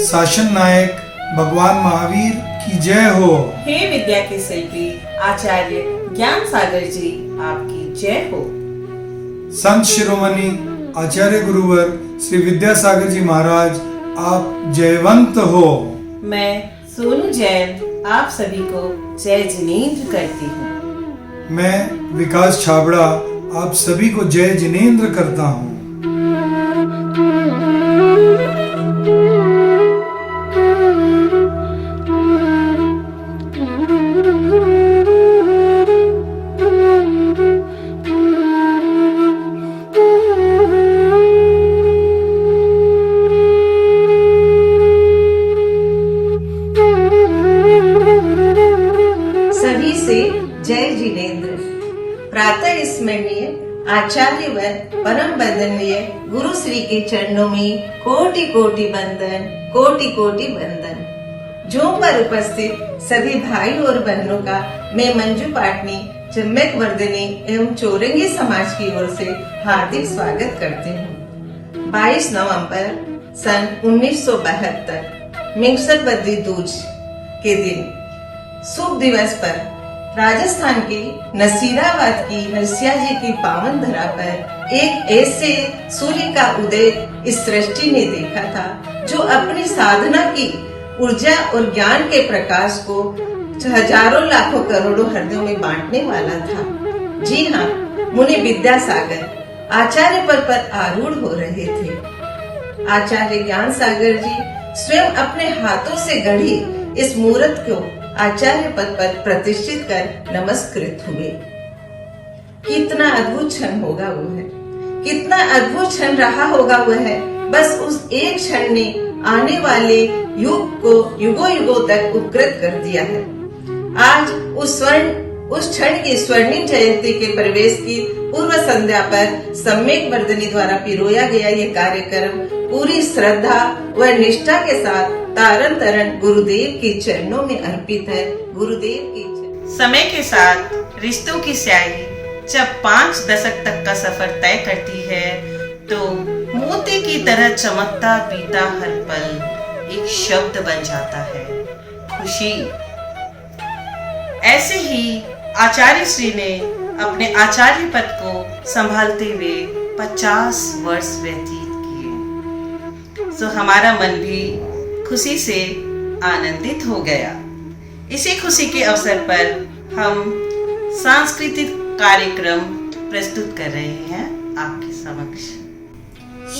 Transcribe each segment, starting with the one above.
शासन नायक भगवान महावीर की जय हो। हे विद्या के शिल्पी आचार्य ज्ञान सागर जी, आपकी जय हो। संत शिरोमणि आचार्य गुरुवर श्री विद्यासागर जी महाराज, आप जयवंत हो। मैं सोनू जैन आप सभी को जय जिनेंद्र करती हूँ। मैं विकास छाबड़ा आप सभी को जय जिनेंद्र करता हूँ। जय जिनेंद्र। प्रातः स्मरणीय आचार्य व परम वंदनीय गुरु श्री के चरणों में कोटि कोटि वंदन, कोटि कोटि वंदन। जो पर उपस्थित सभी भाई और बहनों का मैं मंजू पाटनी चम्मक वर्धनी एवं चौरंगी समाज की ओर से हार्दिक स्वागत करती हूँ। 22 नवंबर सन 1972 मिंगसर बद्री दूज के दिन शुभ दिवस पर राजस्थान के नसीराबाद की नरसिया जी की पावन धरा पर एक ऐसे सूर्य का उदय इस सृष्टि ने देखा था जो अपनी साधना की ऊर्जा और ज्ञान के प्रकाश को हजारों लाखों करोड़ों हृदयों में बांटने वाला था। जी हाँ, मुनि विद्यासागर आचार्य पद पर आरूढ़ हो रहे थे। आचार्य ज्ञान सागर जी स्वयं अपने हाथों से गढ़ी इस मूर्त को आचार्य पद पर प्रतिष्ठित कर नमस्कृत हुए। कितना अद्भुत क्षण होगा वो है, कितना अद्भुत क्षण रहा होगा वो है। बस उस एक क्षण ने आने वाले युग को युगों युगों तक उपकृत कर दिया है। आज उस क्षण की स्वर्णिम जयंती के प्रवेश की पूर्व संध्या पर सम्यक वर्धनी द्वारा पिरोया गया ये कार्यक्रम पूरी श्रद्धा व निष्ठा के साथ तारण तरण गुरुदेव के चरणों में अर्पित है। गुरुदेव की समय के साथ रिश्तों की स्याही जब 5 दशक तक का सफर तय करती है तो मोती की तरह चमकता बीता हर पल एक शब्द बन जाता है, खुशी। ऐसे ही आचार्य श्री ने अपने आचार्य पद को संभालते हुए 50 वर्ष व्यतीत किए। तो हमारा मन भी खुशी से आनंदित हो गया। इसी खुशी के अवसर पर हम सांस्कृतिक कार्यक्रम प्रस्तुत कर रहे हैं आपके समक्ष।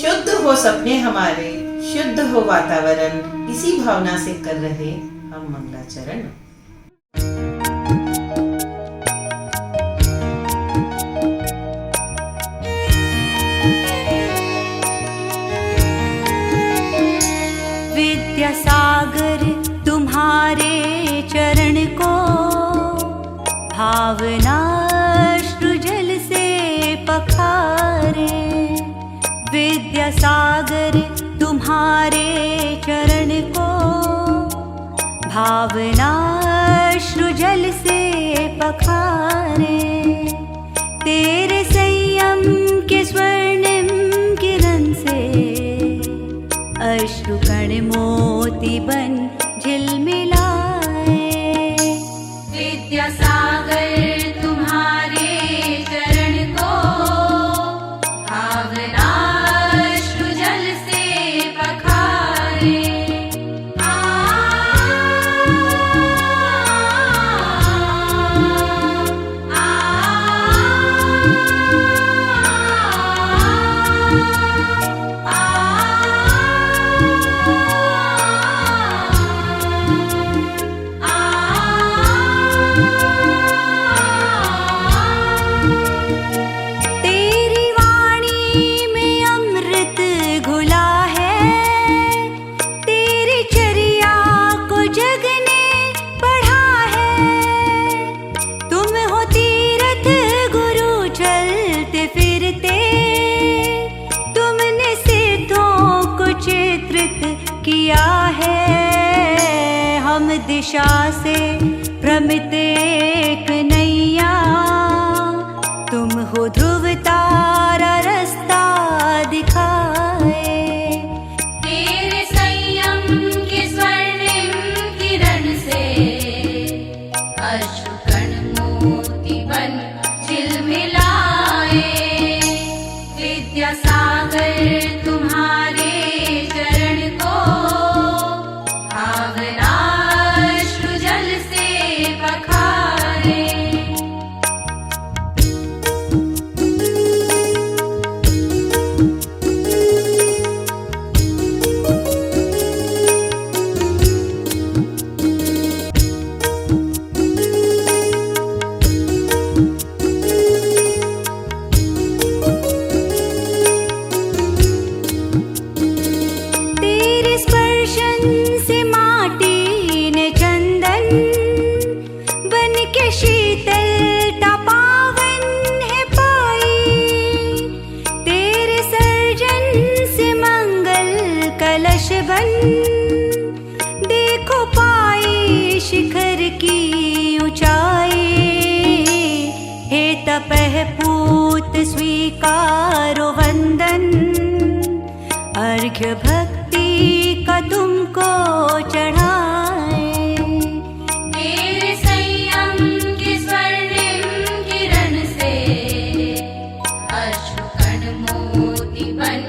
शुद्ध हो सपने हमारे, शुद्ध हो वातावरण, इसी भावना से कर रहे हम मंगलाचरण। विद्यासागर तुम्हारे चरण को भावना अश्रुजल से पखारे। विद्यासागर तुम्हारे चरण को भावना अश्रुजल से पखारे। तेरे संयम के स्वर्णिम किरण से अश्रुकण मोती बन झिलमिलाए। विद्यासागर तुम्हारे चरण को भावना अश्रुजल से पखारे। किया है हम दिशा से भ्रमित पखारे। तेरे स्पर्शन से माटी ने चंदन बन के शीतलता पावन है पाई। तेरे सर्जन से मंगल कलश बन देखो पाई शिखर की ऊंचाई। हे तपह पूत स्वीकारो वंदन, अर्घ्य भक्ति का तुमको चढ़ाए। तेरे संयम के स्वर्णिम किरण से अश्रुकण मोती बन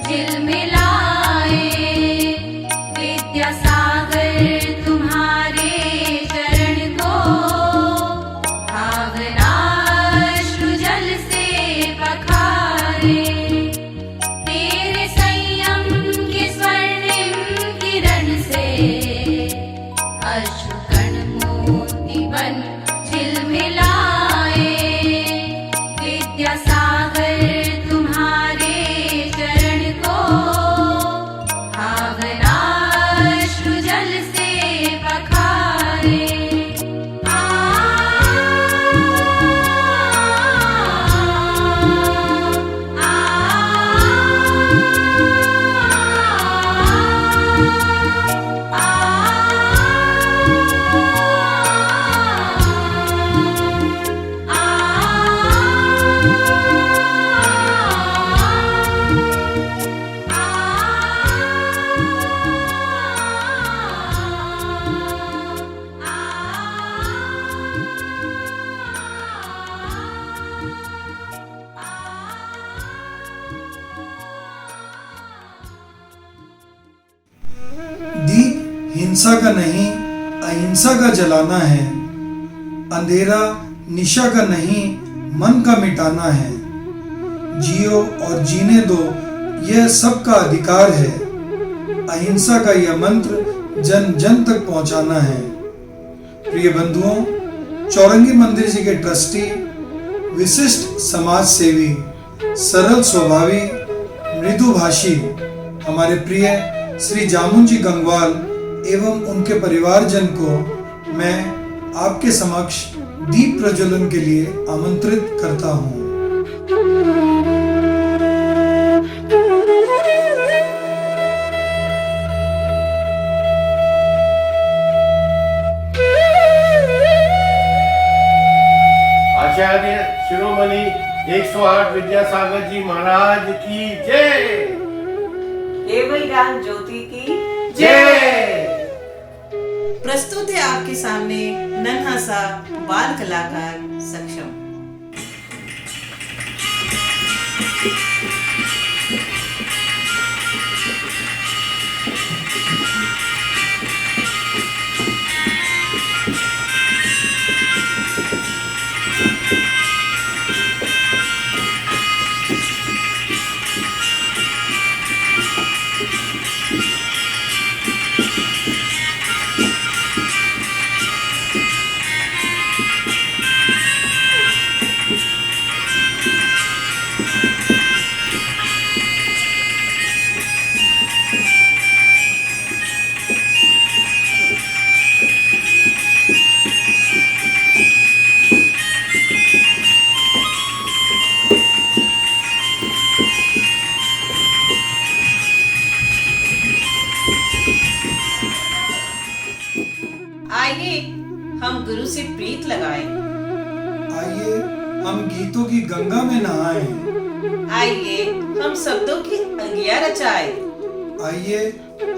झिलमिलाए। विद्यासागर तुम्हारे चरण को भावना अश्रु जल से पखारे। तेरे संयम के स्वर्णिम किरण से अश्रुकण मोती बन झिलमिलाए। विद्यासागर तुम्हारे चरण को भावना अश्रु जल से पखारे। दीप हिंसा का नहीं अहिंसा का जलाना है, अंधेरा निशा का नहीं मन का मिटाना है। जियो और जीने दो यह सबका अधिकार है, अहिंसा का यह मंत्र जन जन तक पहुंचाना है। प्रिय बंधुओं, चौरंगी मंदिर जी के ट्रस्टी, विशिष्ट समाज सेवी, सरल स्वभावी, मृदुभाषी हमारे प्रिय श्री जामुन जी गंगवाल एवं उनके परिवारजन को मैं आपके समक्ष दीप प्रज्वलन के लिए आमंत्रित करता हूँ। आचार्य शिरोमणि 108 विद्यासागर जी महाराज की जय। केवल ज्ञान ज्योति की जय। प्रस्तुत है आपके सामने नन्हा सा बाल कलाकार सक्षम। आइए हम गुरु से प्रीत लगाएं। आइए हम गीतों की गंगा में नहाएं। आइए हम शब्दों की अंगिया रचाएं। आइए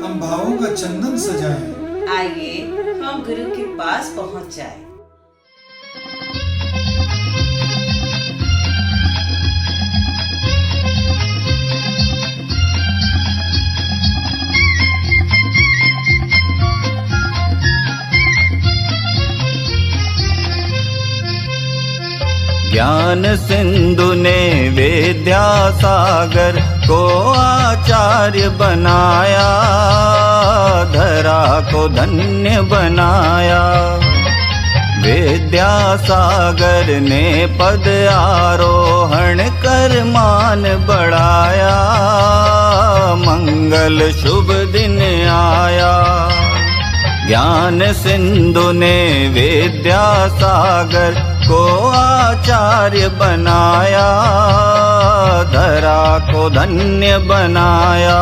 हम भावों का चंदन सजाएं। आइए हम गुरु के पास पहुंच जाएं। ज्ञान सिंधु ने विद्यासागर को आचार्य बनाया, धरा को धन्य बनाया। विद्यासागर ने पद आरोहण कर मान बढ़ाया, मंगल शुभ दिन आया। ज्ञान सिंधु ने विद्यासागर को आचार्य बनाया, धरा को धन्य बनाया।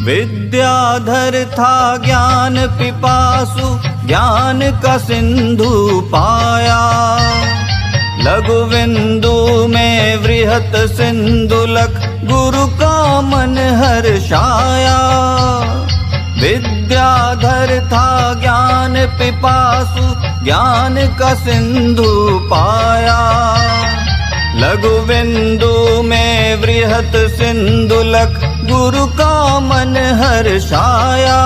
विद्याधर था ज्ञान पिपासु, ज्ञान का सिंधु पाया। लघु बिंदु में वृहत सिंधु लख, गुरु का मन हर्षाया। विद्याधर था ज्ञान पिपासु, ज्ञान का सिंधु पाया। लघु बिंदु में वृहत सिंधु लख, गुरु का मन हर्षाया।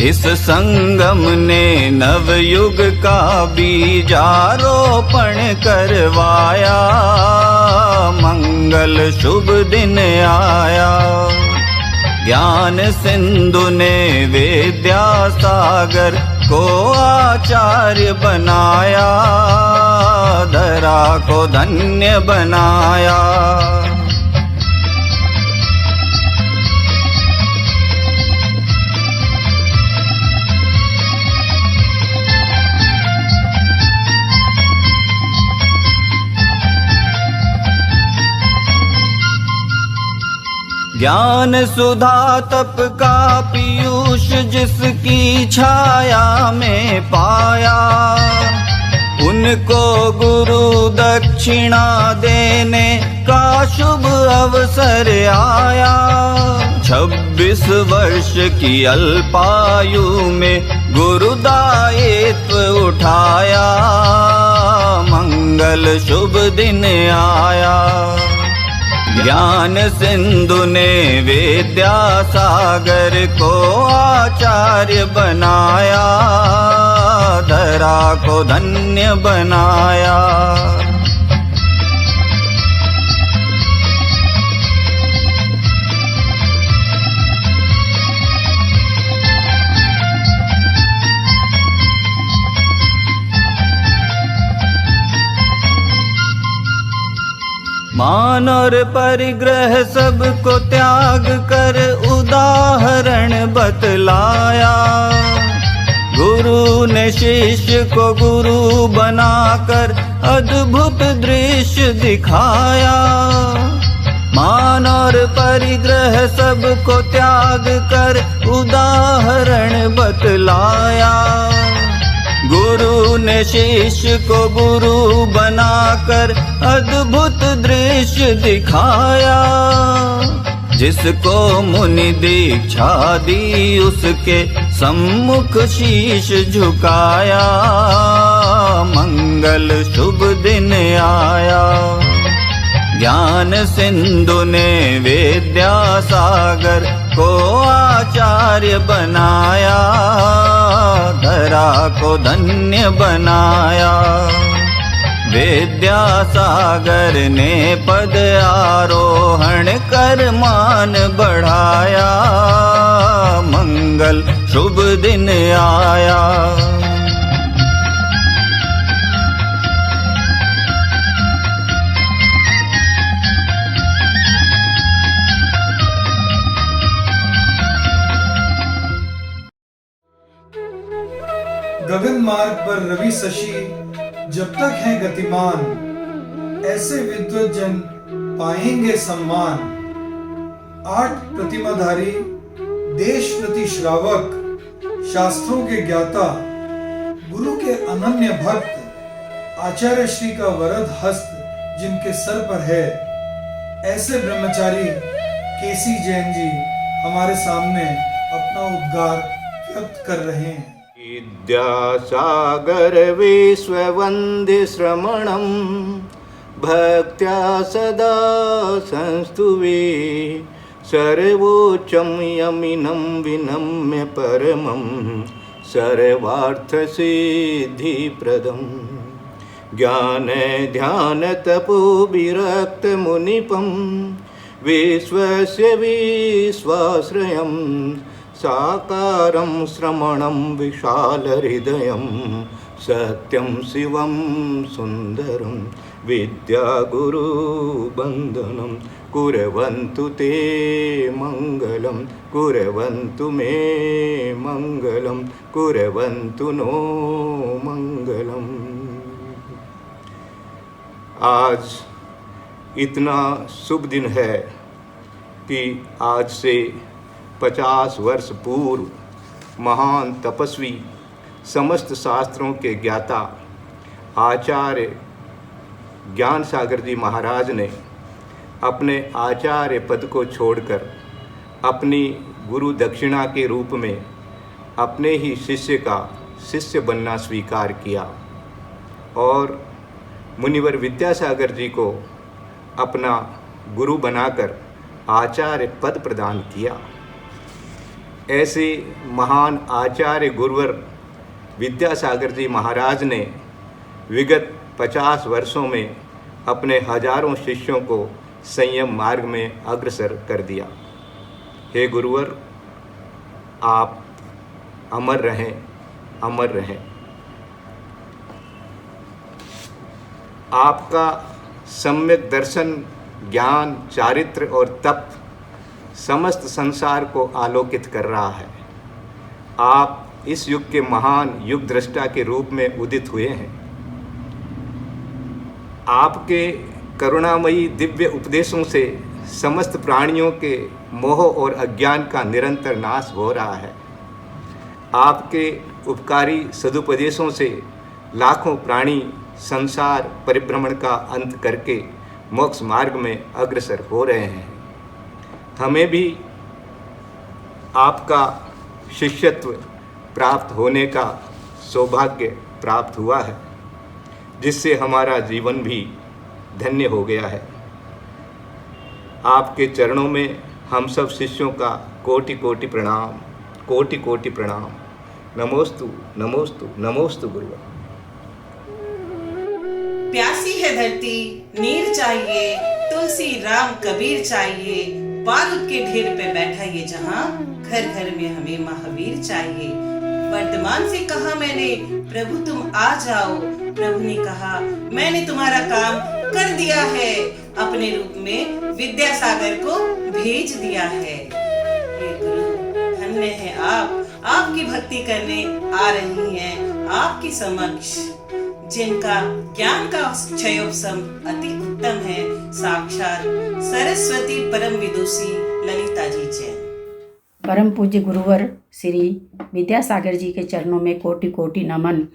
इस संगम ने नवयुग का बीजारोपण करवाया, मंगल शुभ दिन आया। ज्ञान सिंधु ने विद्यासागर को आचार्य बनाया, धरा को धन्य बनाया। ज्ञान सुधा तप का पीयूष जिसकी छाया में पाया, उनको गुरु दक्षिणा देने का शुभ अवसर आया। 26 वर्ष की अल्पायु में गुरु दायित्व उठाया, मंगल शुभ दिन आया। ज्ञान सिंधु ने विद्यासागर को आचार्य बनाया, धरा को धन्य बनाया। मान और परिग्रह सबको त्याग कर उदाहरण बतलाया। गुरु ने शिष्य को गुरु बनाकर अद्भुत दृश्य दिखाया। मान और परिग्रह सबको त्याग कर उदाहरण बतलाया। गुरु ने शिष्य को गुरु बनाकर अद्भुत दृश्य दिखाया। जिसको मुनि दीक्षा दी उसके सम्मुख शीश झुकाया, मंगल शुभ दिन आया। ज्ञान सिंधु ने विद्यासागर को आचार्य बनाया, धरा को धन्य बनाया। विद्यासागर ने पद आरोहण कर मान बढ़ाया, मंगल शुभ दिन आया। गगन मार्ग पर रवि शशि जब तक है गतिमान, ऐसे विद्वत जन पाएंगे सम्मान। 8 प्रतिमाधारी, देश प्रति श्रावक, शास्त्रों के ज्ञाता, गुरु के अनन्य भक्त, आचार्य श्री का वरद हस्त जिनके सर पर है, ऐसे ब्रह्मचारी केसी जैन जी हमारे सामने अपना उद्गार व्यक्त कर रहे हैं। विद्यासागर विश्ववन्द्य श्रमणं भक्त्या सदा संस्तुवे सर्वोच्चं यमिनं विनम्य परमं सर्वार्थसिद्धिप्रदम् ज्ञान ध्यान तपो विरक्त मुनिपं विश्वस्य विश्वाश्रयं साकारं श्रमणं विशालहृदयं सत्यं शिवं सुन्दरं विद्यागुरुवन्दनं कुर्वन्तु ते मङ्गलं कुर्वन्तु मे मङ्गलं कुर्वन्तु नो मङ्गलम्। आज इतना शुभ दिन है कि आज से 50 वर्ष पूर्व महान तपस्वी समस्त शास्त्रों के ज्ञाता आचार्य ज्ञान सागर जी महाराज ने अपने आचार्य पद को छोड़कर अपनी गुरु दक्षिणा के रूप में अपने ही शिष्य का शिष्य बनना स्वीकार किया और मुनिवर विद्यासागर जी को अपना गुरु बनाकर आचार्य पद प्रदान किया। ऐसे महान आचार्य गुरुवर विद्यासागर जी महाराज ने विगत 50 वर्षों में अपने हजारों शिष्यों को संयम मार्ग में अग्रसर कर दिया। हे गुरुवर, आप अमर रहें, अमर रहें। आपका सम्यक दर्शन, ज्ञान, चारित्र और तप समस्त संसार को आलोकित कर रहा है। आप इस युग के महान युग दृष्टा के रूप में उदित हुए हैं। आपके करुणामयी दिव्य उपदेशों से समस्त प्राणियों के मोह और अज्ञान का निरंतर नाश हो रहा है। आपके उपकारी सदुपदेशों से लाखों प्राणी संसार परिभ्रमण का अंत करके मोक्ष मार्ग में अग्रसर हो रहे हैं। हमें भी आपका शिष्यत्व प्राप्त होने का सौभाग्य प्राप्त हुआ है, जिससे हमारा जीवन भी धन्य हो गया है। आपके चरणों में हम सब शिष्यों का कोटि कोटि प्रणाम, कोटि कोटि प्रणाम। नमोस्तु नमोस्तु नमोस्तु गुरुवर। प्यासी है धरती, नीर चाहिए, तुलसी राम कबीर चाहिए, बारूद के ढेर पे बैठा ये जहां, घर घर में हमें महावीर चाहिए। वर्तमान से कहा मैंने, प्रभु तुम आ जाओ। प्रभु ने कहा, मैंने तुम्हारा काम कर दिया है, अपने रूप में विद्यासागर को भेज दिया है। हे गुरु, धन्य है आप, आपकी भक्ति करने आ रही हैं आपकी समक्ष। जिनका ज्ञान का क्षयोपम अति उत्तम है, साक्षात सरस्वती परम विदुषी ललिता जी जैन। परम पूज्य गुरुवर श्री विद्यासागर जी के चरणों में कोटि कोटि नमन।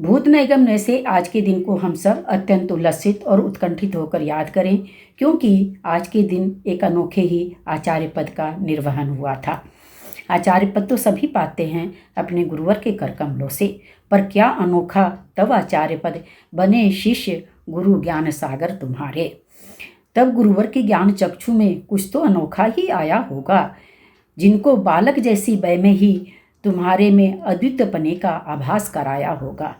भूत नैगम्य से आज के दिन को हम सब अत्यंत उल्लसित और उत्कंठित होकर याद करें, क्योंकि आज के दिन एक अनोखे ही आचार्य पद का निर्वहन हुआ था। आचार्य पद तो सभी पाते हैं अपने गुरुवर के कर कमलों से, पर क्या अनोखा तब आचार्य पद बने शिष्य गुरु ज्ञान सागर तुम्हारे। तब गुरुवर के ज्ञान चक्षु में कुछ तो अनोखा ही आया होगा, जिनको बालक जैसी वय में ही तुम्हारे में अद्वितीयपने का आभास कराया होगा।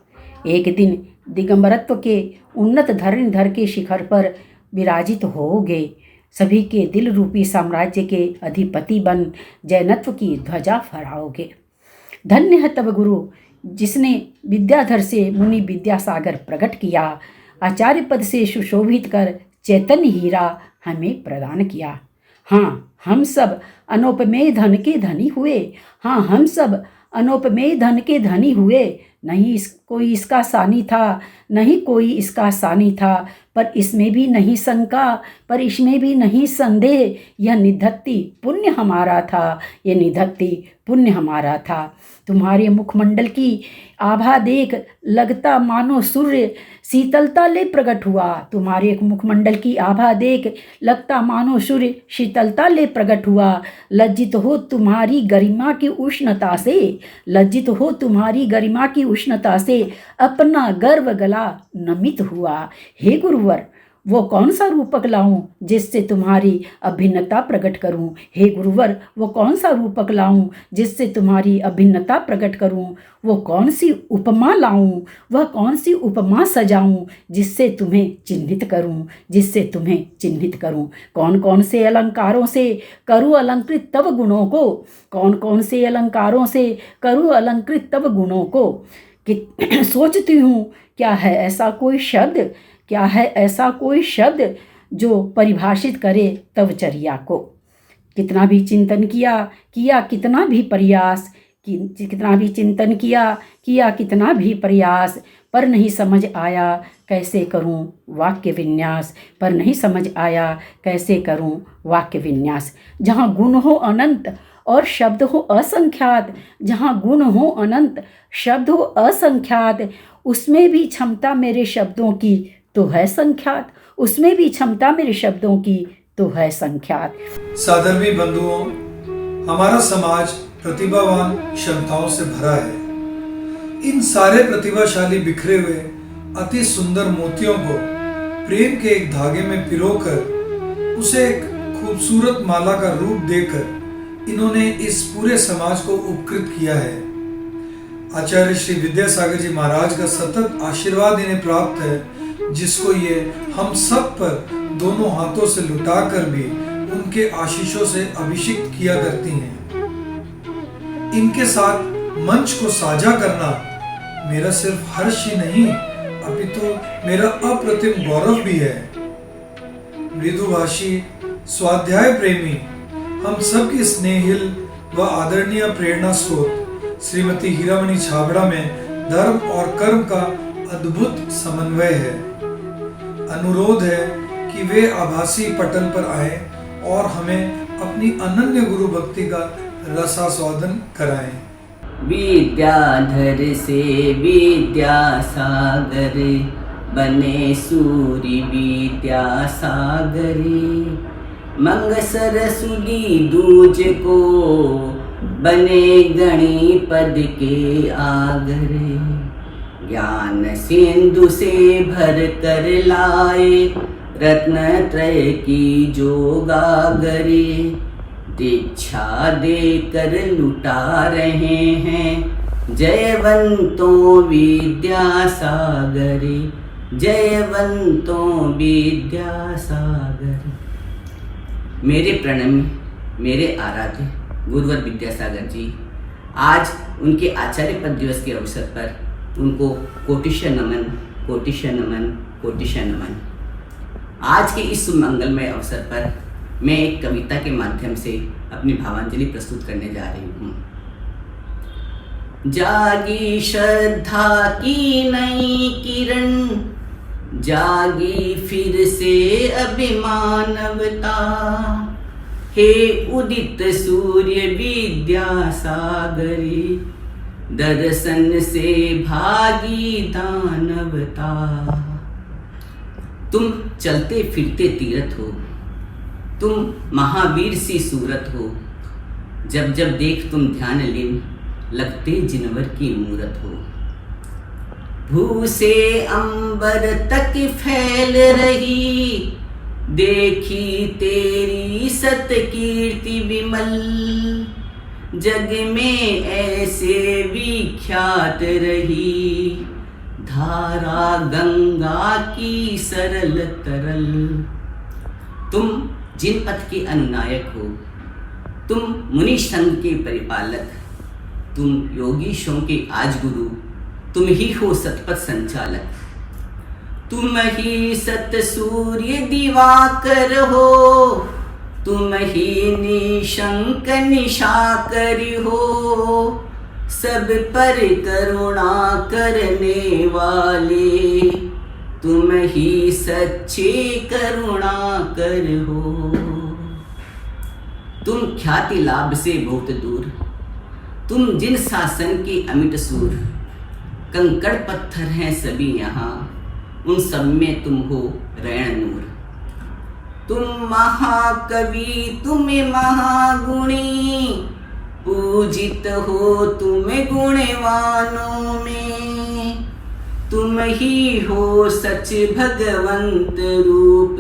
एक दिन दिगंबरत्व के उन्नत धरणीधर के शिखर पर विराजित होगे, सभी के दिल रूपी साम्राज्य के अधिपति बन जैनत्व की ध्वजा फहराओगे। धन्य है तब गुरु जिसने विद्याधर से मुनि विद्यासागर प्रकट किया, आचार्य पद से सुशोभित कर चैतन्य हीरा हमें प्रदान किया। हाँ, हम सब अनोपमेय धन के धनी हुए। हाँ, हम सब अनोपमेय धन के धनी हुए। नहीं इसको कोई इसका सानी था, नहीं कोई इसका सानी था, पर इसमें भी नहीं शंका, पर इसमें भी नहीं संदेह, यह निधत्ति पुण्य हमारा था, यह निधत्ति पुण्य हमारा था। तुम्हारे मुखमंडल की आभा देख लगता मानो सूर्य शीतलता ले प्रकट हुआ। तुम्हारे मुखमंडल की आभा देख लगता मानो सूर्य शीतलता ले प्रकट हुआ। लज्जित हो तुम्हारी गरिमा की उष्णता से, लज्जित हो तुम्हारी गरिमा की उष्णता से, अपना गर्व गला नमित हुआ। हे गुरुवर, वो कौन सा रूपक लाऊं जिससे तुम्हारी अभिन्नता प्रकट करूं। हे गुरुवर, वो कौन सा रूपक लाऊं जिससे तुम्हारी अभिन्नता प्रकट करूं। वो कौन सी उपमा लाऊं, वह कौन सी उपमा सजाऊं जिससे तुम्हें चिन्हित करूं, जिससे तुम्हें चिन्हित करूं। कौन कौन से अलंकारों से करूं अलंकृत तब गुणों को, कौन कौन से अलंकारों से करूं अलंकृत तब गुणों को। कि सोचती हूँ क्या है ऐसा कोई शब्द, क्या है ऐसा कोई शब्द जो परिभाषित करे तव चर्या को। कितना भी चिंतन किया कितना भी प्रयास, कितना भी चिंतन किया कितना भी प्रयास, पर नहीं समझ आया कैसे करूं वाक्य विन्यास, पर नहीं समझ आया कैसे करूं वाक्य विन्यास। जहाँ गुण हो अनंत और शब्द हो असंख्यात, जहाँ गुण हो अनंत शब्द हो असंख्यात, उसमें भी क्षमता मेरे शब्दों की तो है संख्यात, उसमें भी क्षमता मेरे शब्दों की तो है संख्यात। साधर्मी बंधुओं, हमारा समाज प्रतिभावान क्षमताओं से भरा है। इन सारे प्रतिभाशाली बिखरे हुए अति सुंदर मोतियों को प्रेम के एक धागे में पिरोकर उसे एक खूबसूरत माला का रूप देकर इन्होंने इस पूरे समाज को उपकृत किया है। आचार्य श्री विद्यासागर जी महाराज का सतत आशीर्वाद इन्हें प्राप्त है, जिसको ये हम सब पर दोनों हाथों से लुटाकर भी उनके आशीषों से अभिषिक्त किया करती हैं। इनके साथ मंच को साझा करना मेरा सिर्फ हर्ष ही नहीं, अपितु मेरा अप्रतिम गौरव भी है। मृदुभाषी, स्वाध्याय प्रेमी, हम सबकी स्नेहिल व आदरणीय प्रेरणा स्रोत श्रीमती हीरामणि छाबड़ा में धर्म और कर्म का अद्भुत समन्वय है। अनुरोध है कि वे आभासी पटल पर आए और हमें अपनी अनन्य गुरु भक्ति का रसास्वादन कराएं। विद्याधर से विद्यासागर बने सूर्य विद्यासागरी, मंग सरस्वती दूज को बने गणिपद के आगरे। ज्ञान सिंधु से भर कर लाए रत्न त्रय की जो गागरे। दीक्षा देकर लुटा रहे हैं जयवंतों विद्यासागरी, जयवंतों विद्यासागर। मेरे प्रणम्य, मेरे आराध्य गुरुवर विद्यासागर जी, आज उनके आचार्य पद दिवस के अवसर पर उनको कोटिश नमन, कोटिश नमन, कोटिश नमन। आज के इस मंगलमय अवसर पर मैं एक कविता के माध्यम से अपनी भावांजलि प्रस्तुत करने जा रही हूँ। जागी श्रद्धा की नई किरण, जागी फिर से अभिमानवता। हे उदित सूर्य विद्यासागरी, दर्शन से भागी दानवता। तुम चलते फिरते तीरथ हो, तुम महावीर सी सूरत हो। जब जब देख तुम ध्यान लीन, लगते जिनवर की मूरत हो। भू से अंबर तक फैल रही, देखी तेरी सत कीर्ति विमल। जग में ऐसे विख्यात रही, धारा गंगा की सरल तरल। तुम जिन पथ के अनुनायक हो, तुम मुनि संघ के परिपालक, तुम योगीशों के आज गुरु, तुम ही हो सतपथ संचालक। तुम ही सत सूर्य दिवाकर हो, तुम ही निशंक निशाकर हो। सब पर करुणा करने वाले, तुम ही सच्चे करुणा कर हो। तुम ख्याति लाभ से बहुत दूर, तुम जिन शासन के अमिट सूर, कंकड़ पत्थर हैं सभी यहाँ, उन सब में तुम हो रैण नूर। तुम महाकवि तुम महागुणी, पूजित हो तुम गुणवानों में, तुम ही हो सच भगवंत रूप,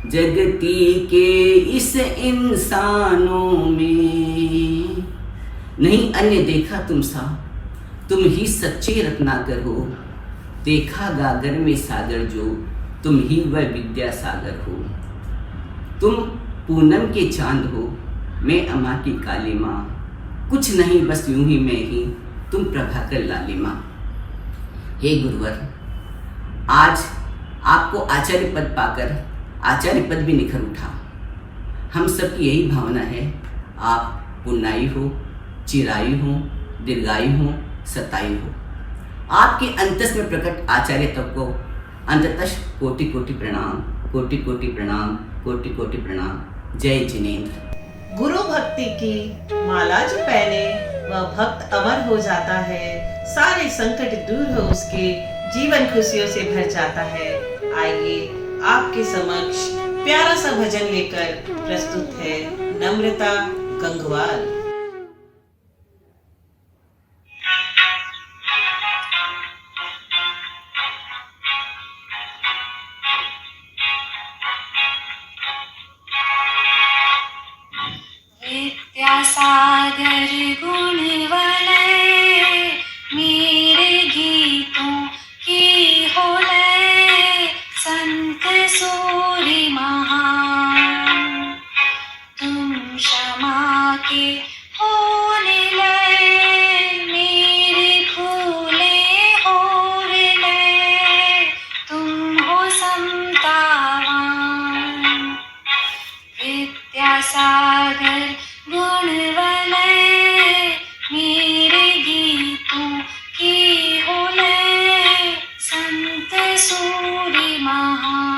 जगती के इस इंसानों में। नहीं अन्य देखा तुम सा, तुम ही सच्चे रत्नाकर हो, देखा गागर में सागर जो, तुम ही वह विद्यासागर हो। तुम पूनम के चांद हो, मैं अम्मा की काली माँ, कुछ नहीं बस यूं ही मैं ही, तुम प्रभाकर लाली माँ। हे गुरुवर, आज आपको आचार्य पद पाकर आचार्य पद भी निखर उठा। हम सब की यही भावना है, आप पुण्यायु हो, चिरायु हो, दीर्घायु हो, सतायु हो। आपके अंतस में प्रकट आचार्य तब को अंततः कोटि कोटि प्रणाम, कोटि कोटि प्रणाम, कोटि कोटि प्रणाम। जय जिनेंद्र। गुरु भक्ति की माला जो पहने वह भक्त अमर हो जाता है, सारे संकट दूर हो उसके, जीवन खुशियों से भर जाता है। आइए आपके समक्ष प्यारा सा भजन लेकर प्रस्तुत है नम्रता गंगवाल। विद्यासागर गुणवलय, मेरे गीतों की हो लय, संत सूरि महान, तुम क्षमा के हो निलय, मेरे फूले हो विलय, तुम हो समतावान। विद्यासागर गुणवलय, मेरे गीतों की हो लय, संत सूरि महान।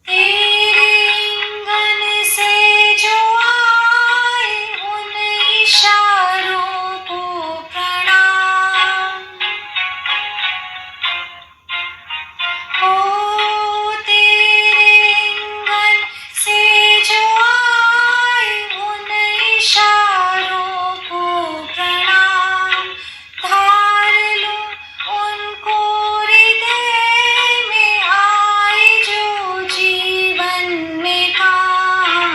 तेरे इंगन से जो आए, उन इशारों को प्रणाम हो। तेरे इंगन से जो आए, उन इशारों को प्रणाम, धार लो उनको हृदय में, आए जो जीवन में काम।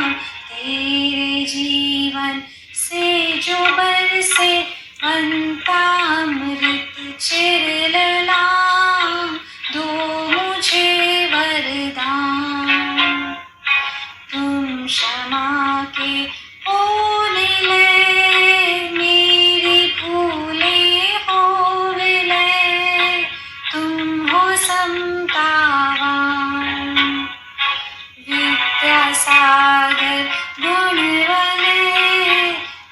तेरे जीवन से जो बरसे पंतामृत चिरललाम, दो मुझे वरदान। तुम क्षमा के हो निलय, मेरी भूले हो विलय, तुम हो समतावान। विद्यासागर गुणवलय,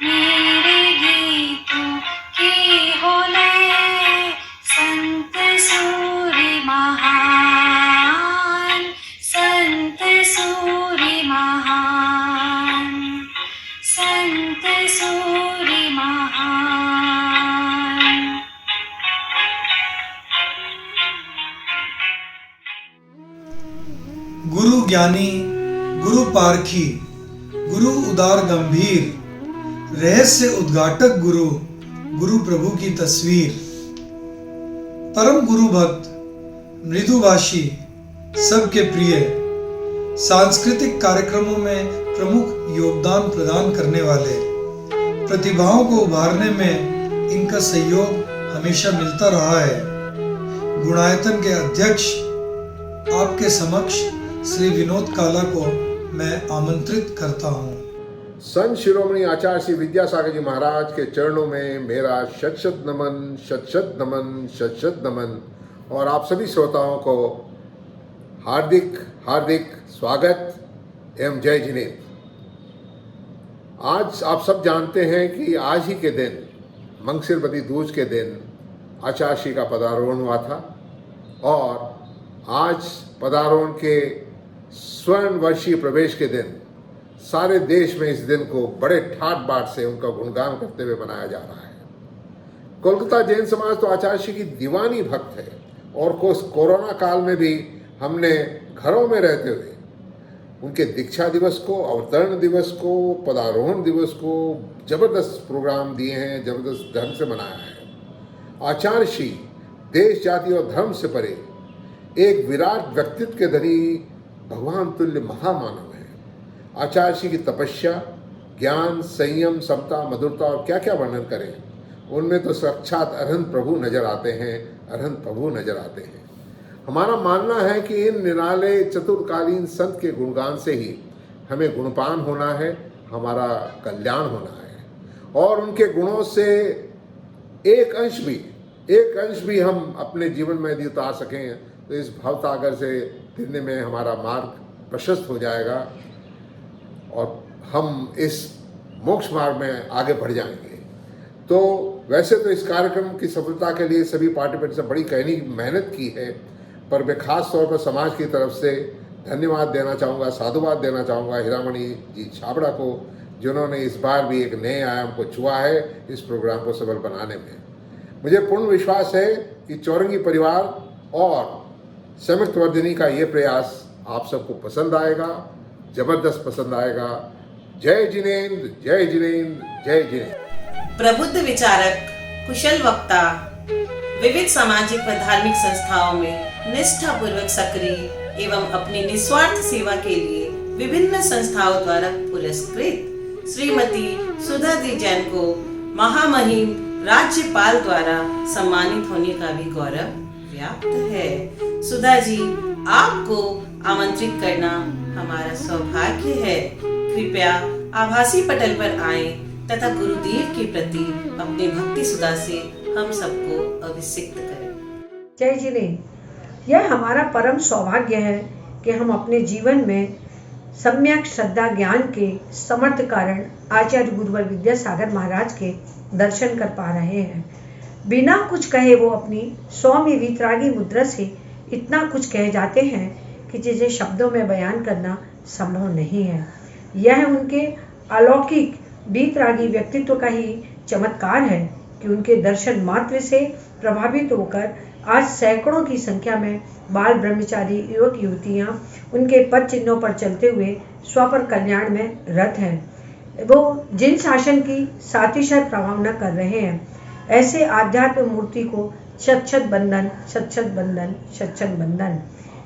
मेरे गीतों की हो लय, संत सूरि महान, संत सूरि महान, संत सूरि महान। गुरु ज्ञानी, गुरु पारखी, गुरु उदार गंभीर, रहस्य उद्घाटक गुरु, गुरु प्रभु की तस्वीर। परम गुरु भक्त, मृदुभाषी, सबके प्रिय, सांस्कृतिक कार्यक्रमों में प्रमुख योगदान प्रदान करने वाले, प्रतिभाओं को उभारने में इनका सहयोग हमेशा मिलता रहा है। गुणायतन के अध्यक्ष आपके समक्ष श्री विनोद काला को मैं आमंत्रित करता हूँ। संत शिरोमणि आचार्य श्री विद्यासागर जी महाराज के चरणों में मेरा शत शत नमन, शत शत नमन, शत शत नमन। और आप सभी श्रोताओं को हार्दिक हार्दिक स्वागत एवं जय जिनेंद्र। आज आप सब जानते हैं कि आज ही के दिन मंगसिरबती दूज के दिन आचार्य श्री का पदारोहण हुआ था और आज पदारोहण के स्वर्ण वर्षीय प्रवेश के दिन सारे देश में इस दिन को बड़े ठाट बाट से उनका गुणगान करते हुए मनाया जा रहा है। कोलकाता जैन समाज तो आचार्य श्री की दीवानी भक्त है और कोरोना काल में भी हमने घरों में रहते हुए उनके दीक्षा दिवस को, अवतरण दिवस को, पदारोहण दिवस को जबरदस्त प्रोग्राम दिए हैं, जबरदस्त ढंग से मनाया है। आचार्य श्री देश, जाति और धर्म से परे एक विराट व्यक्तित्व के धनी भगवान तुल्य महामानव है। आचार्य श्री की तपस्या, ज्ञान, संयम, समता, मधुरता और क्या क्या वर्णन करें, उनमें तो साक्षात अरहंत प्रभु नजर आते हैं, अरहंत प्रभु नजर आते हैं। हमारा मानना है कि इन निराले चतुर्कालीन संत के गुणगान से ही हमें गुणपान होना है, हमारा कल्याण होना है और उनके गुणों से एक अंश भी हम अपने जीवन में यदि उतार सकें तो इस भवसागर से तिरने में हमारा मार्ग प्रशस्त हो जाएगा और हम इस मोक्ष मार्ग में आगे बढ़ जाएंगे। तो वैसे तो इस कार्यक्रम की सफलता के लिए सभी पार्टिसिपेंट्स ने बड़ी कहनी मेहनत की है, पर मैं खास तौर पर समाज की तरफ से धन्यवाद देना चाहूँगा, साधुवाद देना चाहूँगा हीरामणि जी छाबड़ा को, जिन्होंने इस बार भी एक नए आयाम को छुआ है इस प्रोग्राम को सफल बनाने में। मुझे पूर्ण विश्वास है कि चौरंगी परिवार और समृद्धवर्धिनी का ये प्रयास आप सबको पसंद आएगा, जबरदस्त पसंद आएगा। जय जिनेंद्र, जय जिनेंद्र, जय जिनेंद्र। प्रबुद्ध विचारक, कुशल वक्ता, विविध सामाजिक व धार्मिक संस्थाओं में निष्ठापूर्वक सक्रिय एवं अपनी निस्वार्थ सेवा के लिए विभिन्न संस्थाओं द्वारा पुरस्कृत श्रीमती सुधा दी जैन को महामहिम राज्यपाल द्वारा सम्मानित होने का भी गौरव व्याप्त है। सुधा जी, आपको आमंत्रित करना हमारा सौभाग्य है। कृपया आभासी पटल पर आएं तथा गुरुदेव के प्रति अपनी भक्ति सुधा से हम सबको अभिषिक्त करें। जय जिनेंद्र। यह हमारा परम सौभाग्य है कि हम अपने जीवन में सम्यक श्रद्धा ज्ञान के समर्थ कारण आचार्य गुरुवर विद्यासागर महाराज के दर्शन कर पा रहे हैं। बिना कुछ कहे वो अपनी सौम्य वीतरागी मुद्रा से इतना कुछ कह जाते हैं कि जिसे शब्दों में बयान करना संभव नहीं है। यह उनके अलौकिक वीतरागी व्यक्तित्व का ही चमत्कार है कि उनके दर्शन मात्र से प्रभावित होकर आज सैकड़ों की संख्या में बाल ब्रह्मचारी युवक युवतियां उनके पद चिन्हों पर चलते हुए स्वपर कल्याण में रत हैं। वो जिन शासन की सातिशय प्रभावना कर रहे हैं, ऐसे आध्यात्म मूर्ति को शत शत बंधन, शत शत बंधन, शत शत बंधन।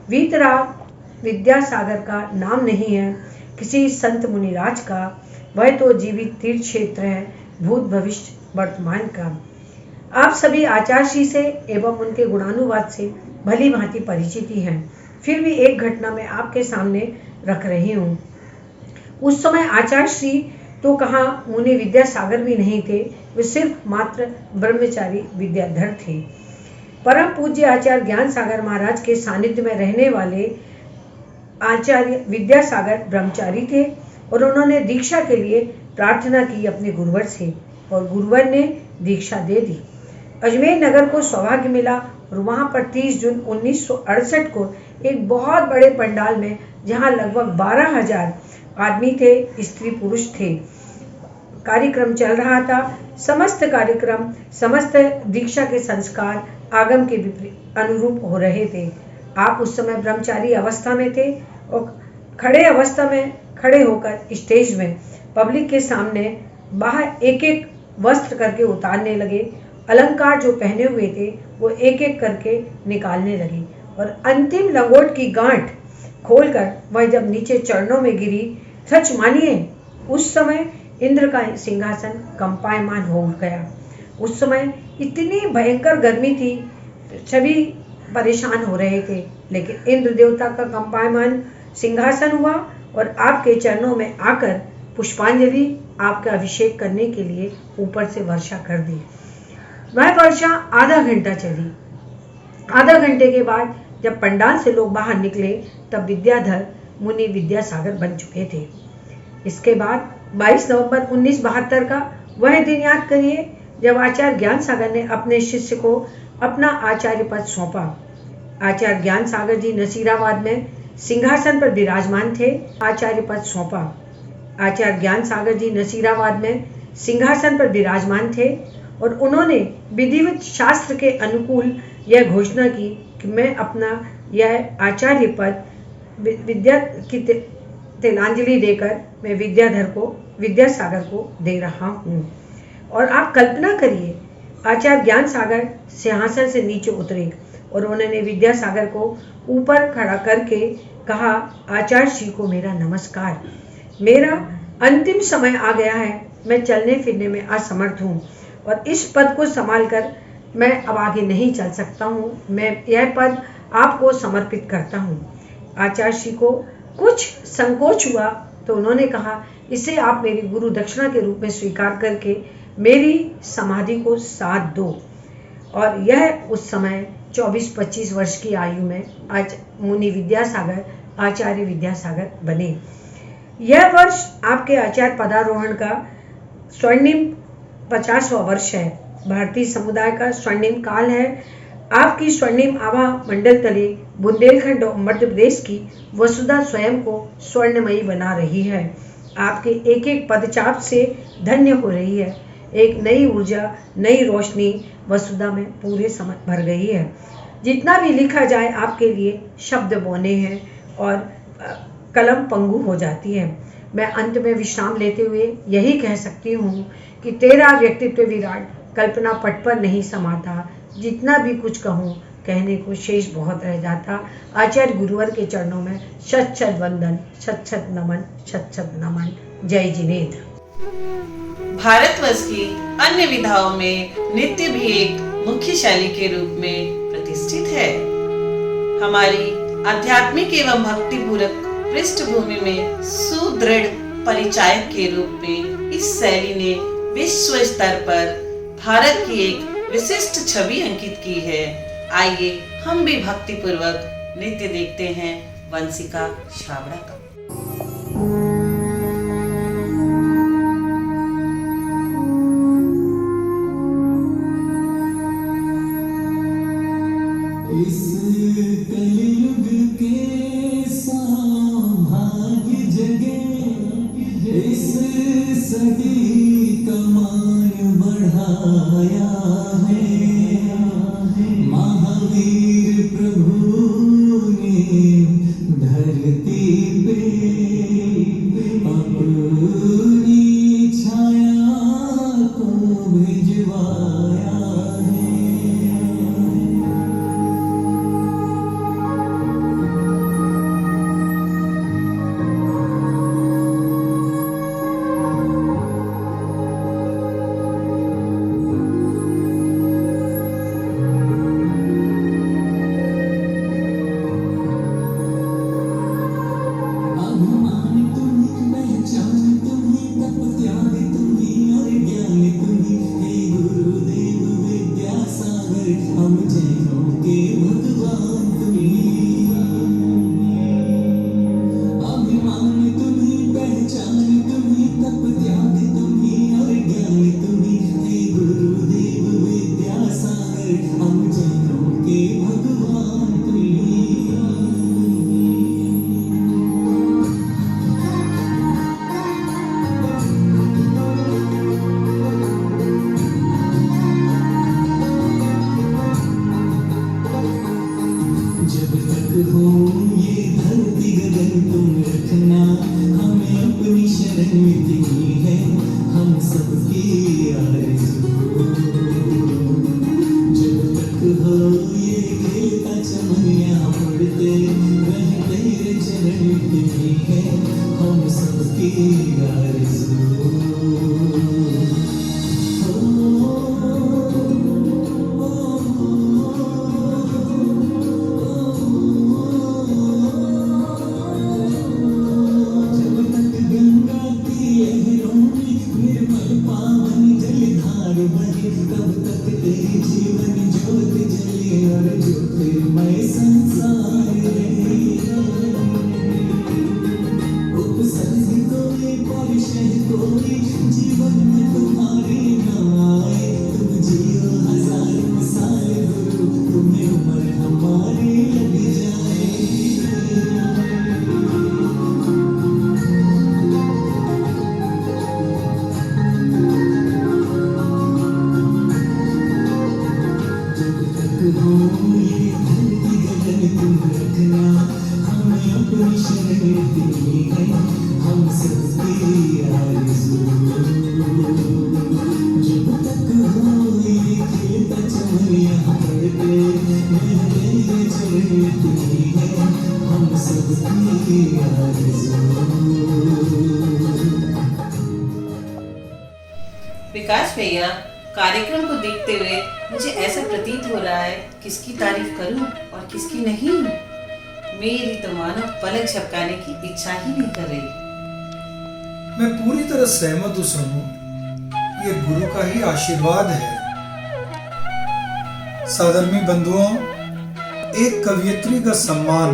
वीतराग विद्यासागर का नाम नहीं है किसी संत मुनिराज का, वह तो जीवित तीर्थ क्षेत्र है भूत भविष्य वर्तमान का। आप सभी आचार्य श्री से एवं उनके गुणानुवाद से भली भांति परिचित ही हैं, फिर भी एक घटना मैं आपके सामने रख रही हूँ। उस समय आचार्य श्री तो कहाँ मुनि विद्यासागर भी नहीं थे, वे सिर्फ मात्र ब्रह्मचारी विद्याधर थे। परम पूज्य आचार्य ज्ञान सागर महाराज के सानिध्य में रहने वाले आचार्य विद्यासागर ब्रह्मचारी थे और उन्होंने दीक्षा के लिए प्रार्थना की अपने गुरुवर से और गुरुवर ने दीक्षा दे दी। अजमेर नगर को सौभाग्य मिला और वहाँ पर 30 जून 1968 को एक बहुत बड़े पंडाल में, जहाँ लगभग 12,000 आदमी थे, स्त्री पुरुष थे, कार्यक्रम चल रहा था। समस्त कार्यक्रम, समस्त दीक्षा के संस्कार आगम के विपरीत अनुरूप हो रहे थे। आप उस समय ब्रह्मचारी अवस्था में थे और खड़े अवस्था में खड़े होकर स्टेज में पब्लिक के सामने बाहर एक एक वस्त्र करके उतारने लगे। अलंकार जो पहने हुए थे वो एक एक करके निकालने लगे और अंतिम लंगोट की गांठ खोलकर वह जब नीचे चरणों में गिरी, सच मानिए उस समय इंद्र का सिंहासन कंपायमान हो गया। उस समय इतनी भयंकर गर्मी थी, सभी परेशान हो रहे थे, लेकिन इंद्र देवता का कंपायमान सिंहासन हुआ और आपके चरणों में आकर पुष्पांजलि आपका अभिषेक करने के लिए ऊपर से वर्षा कर दी। वह वर्षा आधा घंटा चली। आधा घंटे के बाद जब पंडाल से लोग बाहर निकले तब विद्याधर मुनि विद्यासागर बन चुके थे। इसके बाद 22 नवंबर 1972 का वह दिन याद करिए जब आचार्य ज्ञान सागर ने अपने शिष्य को अपना आचार्य पद सौंपा। आचार्य ज्ञान सागर जी नसीराबाद में सिंहासन पर विराजमान थे। आचार्य पद सौंपा। आचार्य ज्ञान सागर जी नसीराबाद में सिंहासन पर विराजमान थे और उन्होंने विधिवत शास्त्र के अनुकूल यह घोषणा की कि मैं अपना यह आचार्य पद विद्या की तिलांजलि देकर मैं विद्यासागर को दे रहा हूँ। और आप कल्पना करिए, आचार्य ज्ञान सागर सिंहासन से नीचे उतरे और उन्होंने विद्यासागर को ऊपर खड़ा करके कहा, आचार्य श्री को मेरा नमस्कार। मेरा अंतिम समय आ गया है, मैं चलने फिरने में असमर्थ हूँ और इस पद को संभाल कर मैं अब आगे नहीं चल सकता हूँ। मैं यह पद आपको समर्पित करता हूँ। आचार्य श्री को कुछ संकोच हुआ तो उन्होंने कहा, इसे आप मेरी गुरु दक्षिणा के रूप में स्वीकार करके मेरी समाधि को साथ दो। और यह उस समय 24-25 वर्ष की आयु में आज मुनि विद्यासागर आचार्य विद्यासागर बने। यह वर्ष आपके आचार्य पदारोहण का स्वर्णिम 50वां वर्ष है। भारतीय समुदाय का स्वर्णिम काल है। आपकी स्वर्णिम आभा मंडल तले बुंदेलखंड और मध्य प्रदेश की वसुधा स्वयं को स्वर्णमयी बना रही है। आपके एक एक पदचाप से धन्य हो रही है। एक नई ऊर्जा, नई रोशनी वसुधा में पूरे समय भर गई है। जितना भी लिखा जाए आपके लिए शब्द बौने हैं और कलम पंगु हो जाती है। मैं अंत में विश्राम लेते हुए यही कह सकती हूँ कि तेरा व्यक्तित्व विराट कल्पना पट पर नहीं समाता। जितना भी कुछ कहूँ कहने को शेष बहुत रह जाता। आचार्य गुरुवर के चरणों में शत शत वंदन, शत शत नमन, शत शत नमन। जय जिनेन्द्र। भारतवर्ष की अन्य विधाओं में नृत्य भी एक मुख्य शैली के रूप में प्रतिष्ठित है। हमारी आध्यात्मिक एवं भक्तिपूरक पृष्ठभूमि में सुदृढ़ परिचायक के रूप में इस शैली ने विश्व स्तर पर भारत की एक विशिष्ट छवि अंकित की है। आइए हम भी भक्तिपूर्वक नृत्य देखते हैं वंशिका छाबड़ा का। विकास भैया, कार्यक्रम को देखते हुए मुझे ऐसा प्रतीत हो रहा है किसकी तारीफ करूं और किसकी नहीं। मेरी तो मानो पलक झपकाने की इच्छा ही नहीं कर रही। मैं पूरी तरह सहमत हूँ सोनू, ये गुरु का ही आशीर्वाद है। साधर्मी बंधुओं, एक कवियत्री का सम्मान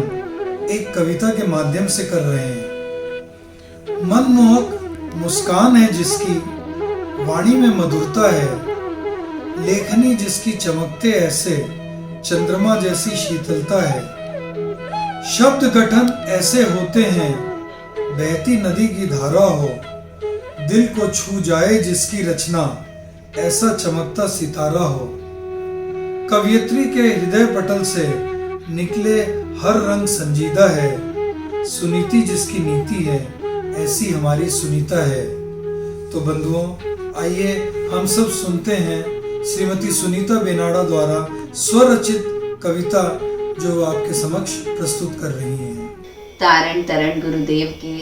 एक कविता के माध्यम से कर रहे हैं। मनमोहक मुस्कान है जिसकी, वाणी में मधुरता है, लेखनी जिसकी चमकते ऐसे चंद्रमा जैसी शीतलता है। शब्द गठन ऐसे होते हैं बहती नदी की धारा हो, दिल को छू जाए जिसकी रचना ऐसा चमकता सितारा हो। कवियत्री के हृदय पटल से निकले हर रंग संजीदा है, सुनीति जिसकी नीति है ऐसी हमारी सुनीता है। तो बंधुओं, आइए हम सब सुनते हैं श्रीमती सुनीता बेनाड़ा द्वारा स्वरचित कविता जो आपके समक्ष प्रस्तुत कर रही हैं। तारण तरण गुरुदेव के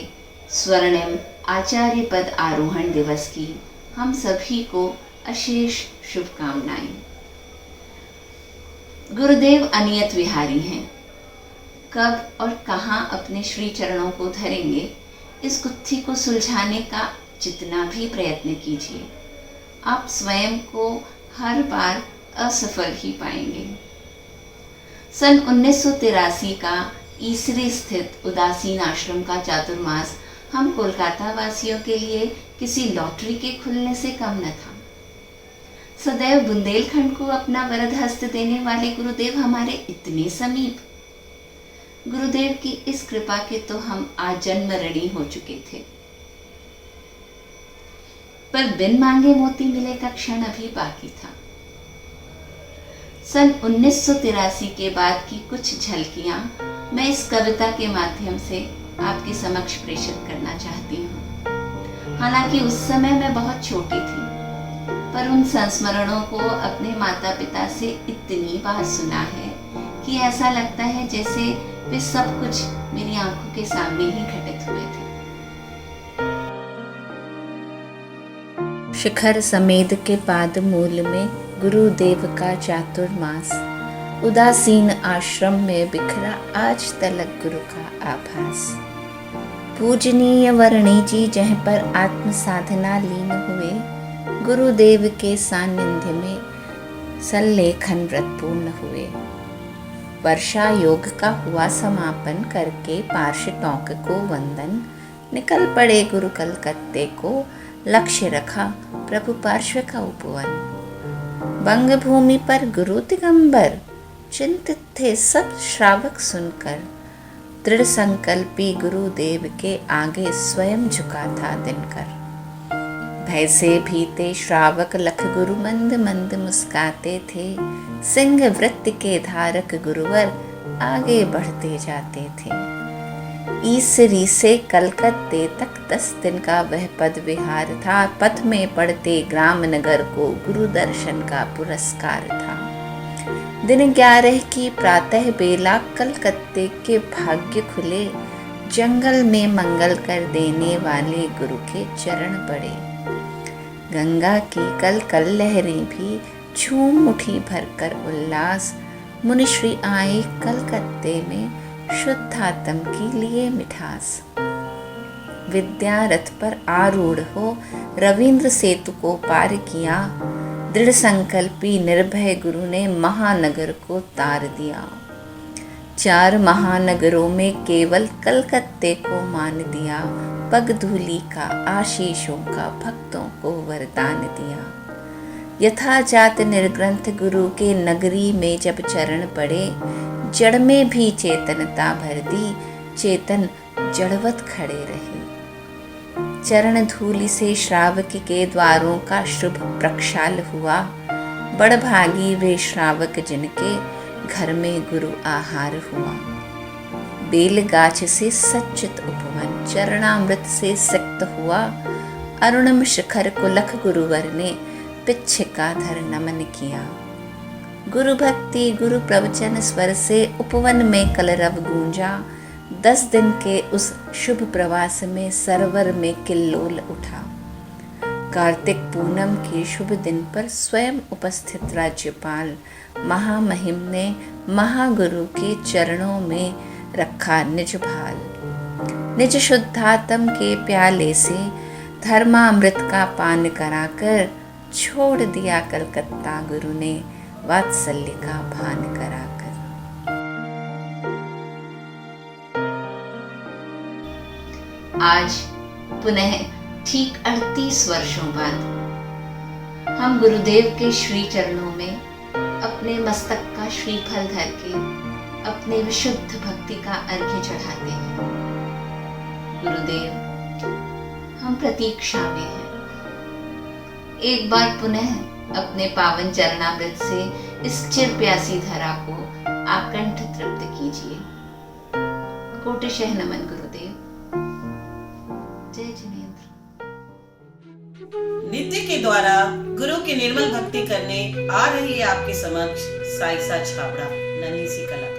स्वर्णिम आचार्य पद आरोहण दिवस की हम सभी को अशेष शुभकामनाएं। गुरुदेव अनियत विहारी हैं। कब और कहाँ अपने श्री चरणों को धरेंगे, इस गुत्थी को सुलझाने का जितना भी प्रयत्न कीजिए, आप स्वयं को हर बार असफल ही पाएंगे। सन 1983 का ईसरी स्थित उदासीन आश्रम का चातुर्मास हम कोलकाता वासियों के लिए किसी लॉटरी के खुलने से कम न था। सदैव बुंदेलखंड को अपना वरद हस्त देने वाले गुरुदेव हमारे इतने समीप। गुरुदेव की इस कृपा के तो हम आजन्म ऋणी हो चुके थे, पर बिन मांगे मोती मिले का क्षण अभी बाकी था। सन 1983 के बाद की कुछ झलकियां मैं इस कविता के माध्यम से आपके समक्ष प्रेषित करना चाहती हूँ। हालांकि उस समय मैं बहुत छोटी थी, पर उन संस्मरणों को अपने माता पिता से इतनी बार सुना है कि ऐसा लगता है जैसे वे सब कुछ मेरी आंखों के सामने ही घटित हुए थे। शिखर समेद के पाद मूल में गुरुदेव का चातुर्मास, उदासीन आश्रम में बिखरा आज तलक गुरु का आभास। पूजनीय वर्णी जी जह पर आत्म साधना लीन हुए, गुरुदेव के सानिध्य में सल्लेखन व्रत पूर्ण हुए। वर्षा योग का हुआ समापन करके पार्षदों को वंदन, निकल पड़े गुरु कलकत्ते को, लक्ष्य रखा प्रभु पार्श्व का उपवन। बंग भूमि पर गुरु दिगंबर, चिंतित थे सब श्रावक सुनकर। दृढ़ संकल्पी गुरुदेव के आगे स्वयं झुका था दिनकर। भय से भीते श्रावक लख गुरु मंद मंद मुस्काते थे। सिंह वृत्ति के धारक गुरुवर आगे बढ़ते जाते थे। ईसरी से कलकत्ते तक 10 दिन का वह पद विहार था। पथ में पड़ते ग्राम नगर को गुरु दर्शन का पुरस्कार था। दिन 11 की प्रातः बेला कलकत्ते के भाग्य खुले। जंगल में मंगल कर देने वाले गुरु के चरण पड़े। गंगा की कल कल लहरें भी झूम उठी भरकर उल्लास। मुनिश्री आए कलकत्ते में शुद्धात्म के लिए मिठास। विद्या रथ पर आरूढ़ हो रविंद्र सेतु को पार किया। दृढ़ संकल्पी निर्भय गुरु ने महानगर को तार दिया। 4 महानगरों में केवल कलकत्ते को मान दिया। पग धूली का आशीषों का भक्तों को वरदान दिया। यथाजात निर्ग्रंथ गुरु के नगरी में जब चरण पड़े, जड़ में भी चेतनता भर दी। चेतन जड़वत खड़े रहे। चरण धूलि से श्रावक के द्वारों का शुभ प्रक्षाल हुआ। बड़भागी वे श्रावक जिनके घर में गुरु आहार हुआ। बेलगाछ से सच्चित उपवन, चरणामृत से सिक्त हुआ। अरुणम शिखर को लख गुरुवर ने पिच्छिका धर नमन किया। गुरु भक्ति गुरु प्रवचन स्वर से उपवन में कलरव गूंजा। 10 दिन के उस शुभ प्रवास में सरोवर में किल्लोल उठा। कार्तिक पूनम के शुभ दिन पर स्वयं उपस्थित राज्यपाल महामहिम ने महागुरु के चरणों में रखा निज भाल। निज शुद्धात्म के प्याले से धर्मामृत का पान कराकर छोड़ दिया कलकत्ता गुरु ने वात्सल्य का भान कराकर। आज पुनः ठीक 38 वर्षों बाद हम गुरुदेव के श्री चरणों में अपने मस्तक का श्रीफल धर के अपने विशुद्ध भक्ति का अर्घ्य चढ़ाते हैं। गुरुदेव, हम प्रतीक्षा में हैं। एक बार पुनः अपने पावन चरणामृत से इस चिर प्यासी धरा को आकंठ तृप्त कीजिए। कोटिशः नमन गुरुदेव। जय जिनेंद्र। नित्य के द्वारा गुरु की निर्मल भक्ति करने आ रही है आपके समक्ष साइसा छाबड़ा, नन्ही सी कलाकार।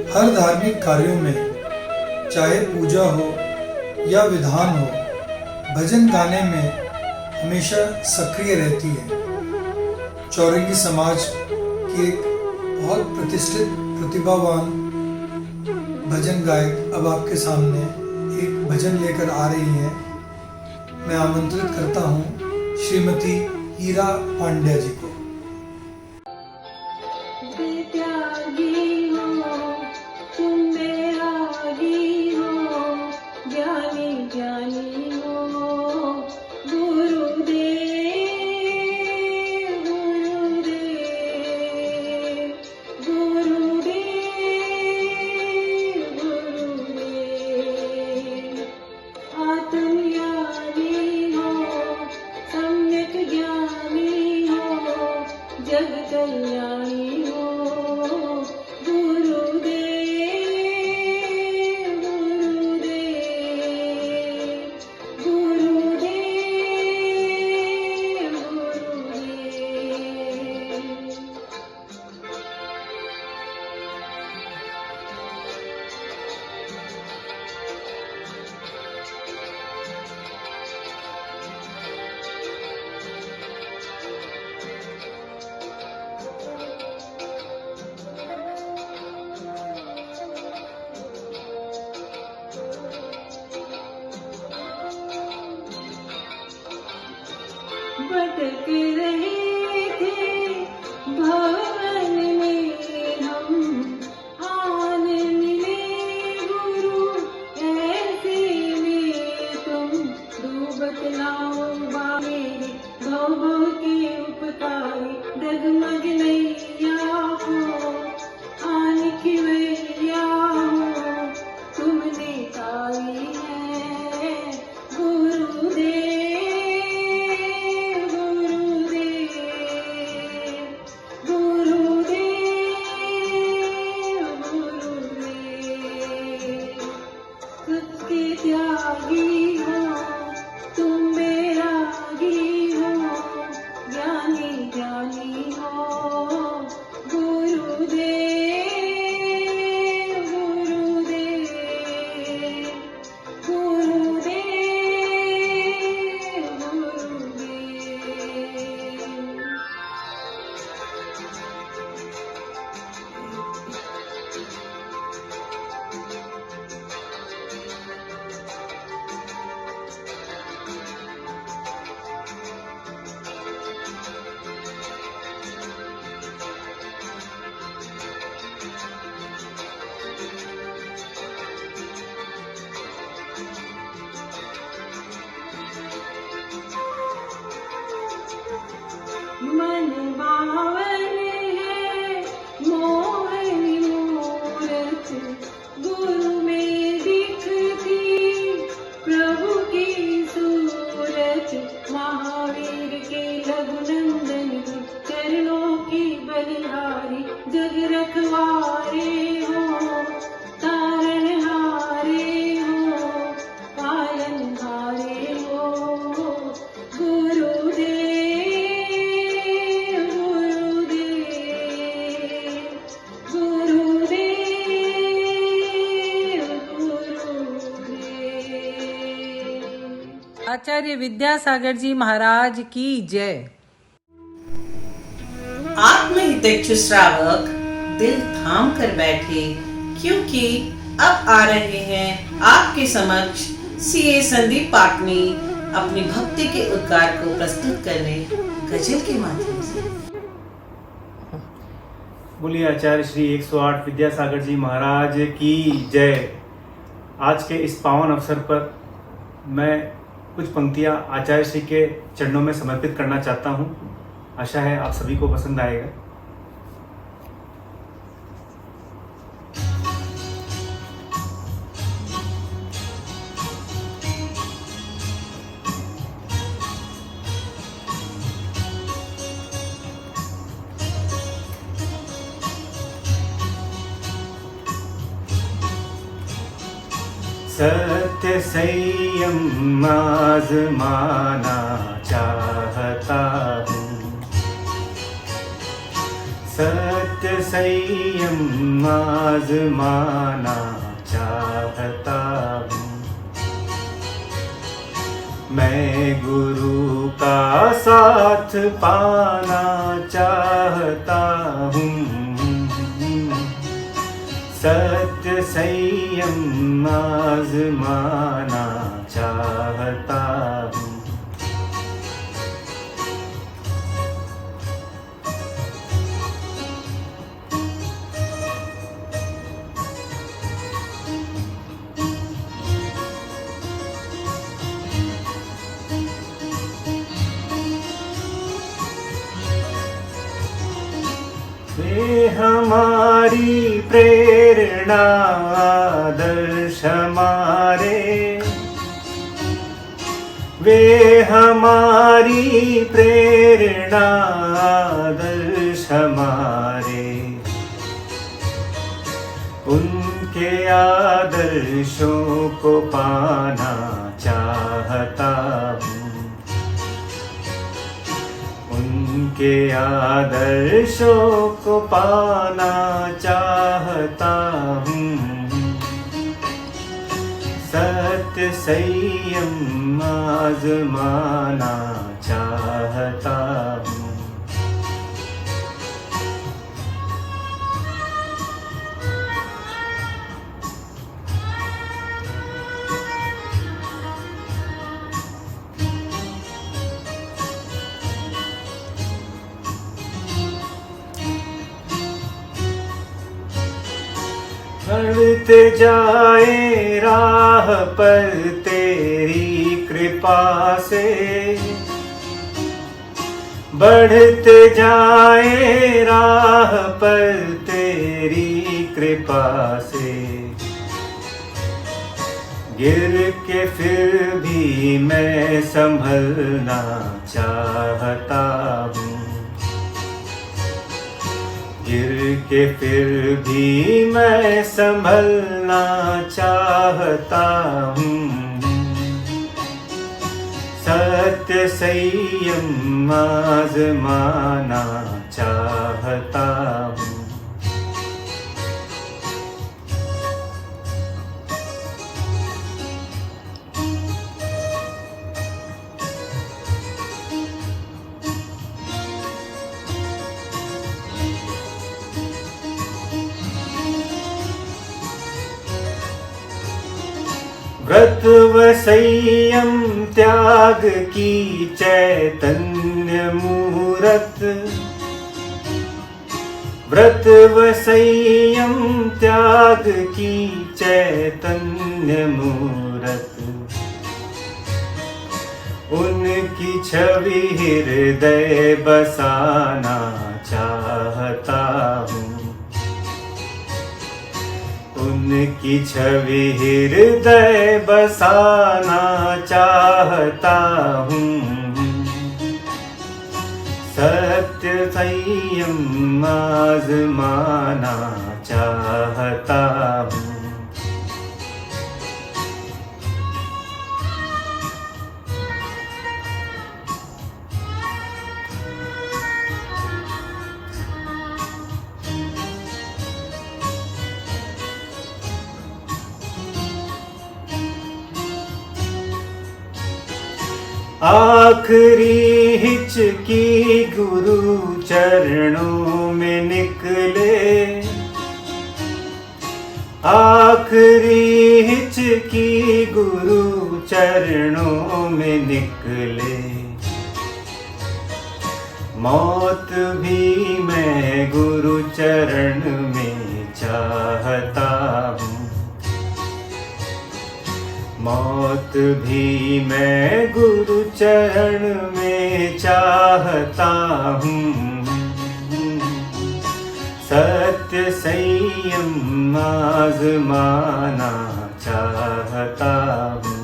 हर धार्मिक कार्यों में, चाहे पूजा हो या विधान हो, भजन गाने में हमेशा सक्रिय रहती है। चौरंगी समाज की एक बहुत प्रतिष्ठित प्रतिभावान भजन गायक अब आपके सामने एक भजन लेकर आ रही हैं। मैं आमंत्रित करता हूँ श्रीमती हीरा पांड्या जी को। भटक रहे थे भवन में हम, आन मिले गुरु ऐसे में तुम। डूबत नाव मेरे भव भव के उपकारी, डगमग नैया हो आन खिवैया हो, तुमने तारी है गुरुदेव। त्यागी हो तुम, बेरागी हो, मन बावन है मोहनी मूरत गुरु में दिखती प्रभु की सूरत महावीर के लघुनंदन चरणों की बलिहारी जग रखवारे हो तारनहारे हो पालनहारे हो गुरुदेव गुरुदेव गुरुदेव गुरुदेव। आचार्य विद्यासागर जी महाराज की जय। आत्महितैषी श्रावक दिल थाम कर बैठे, क्योंकि अब आ रहे हैं आपके समक्ष सीए संदीप पाटनी अपनी भक्ति के उद्गार को प्रस्तुत करने गजल के माध्यम से। बोलिए आचार्य श्री 108 विद्यासागर जी महाराज की जय। आज के इस पावन अवसर पर मैं कुछ पंक्तियां आचार्य श्री के चरणों में समर्पित करना चाहता हूं। आशा है आप सभी को पसंद आएगा। सत्य संयम आजमाना चाहता हूँ, सत्य संयम आजमाना चाहता हूँ। मैं गुरु का साथ पाना चाहता हूँ, सत्य संयम आजमाना चाहता हूँ। वे हमारी प्रेरणा आदर्श हमारे, वे हमारी प्रेरणा आदर्श हमारे। उनके आदर्शों को पाना चाहता हूँ, उनके आदर्शों को पाना चाहता हूँ। सत्य संयम आजमाना चाहता हूँ। बढ़ते जाए राह पर तेरी कृपा से, बढ़ते जाए राह पर तेरी कृपा से। गिर के फिर भी मैं संभलना चाहता हूँ, गिर के फिर भी मैं संभलना चाहता हूँ। सत्य संयम आजमाना चाहता हूँ। व्रत व संयम त्याग की चैतन्य मूरत, व्रत व संयम त्याग की चैतन्य मूरत। उनकी छवि हृदय बसाना चाहता हूँ, उनकी छवि हृदय बसाना चाहता हूँ। सत्य संयम आजमाना चाहता हूँ। आखिरी हिचकी गुरु चरणों में निकले, आखिरी हिचकी गुरु चरणों में निकले। मौत भी मैं गुरु चरण में चाहता हूँ, मौत भी मैं गुरु चरण में चाहता हूँ। सत्य संयम आजमाना चाहता हूँ,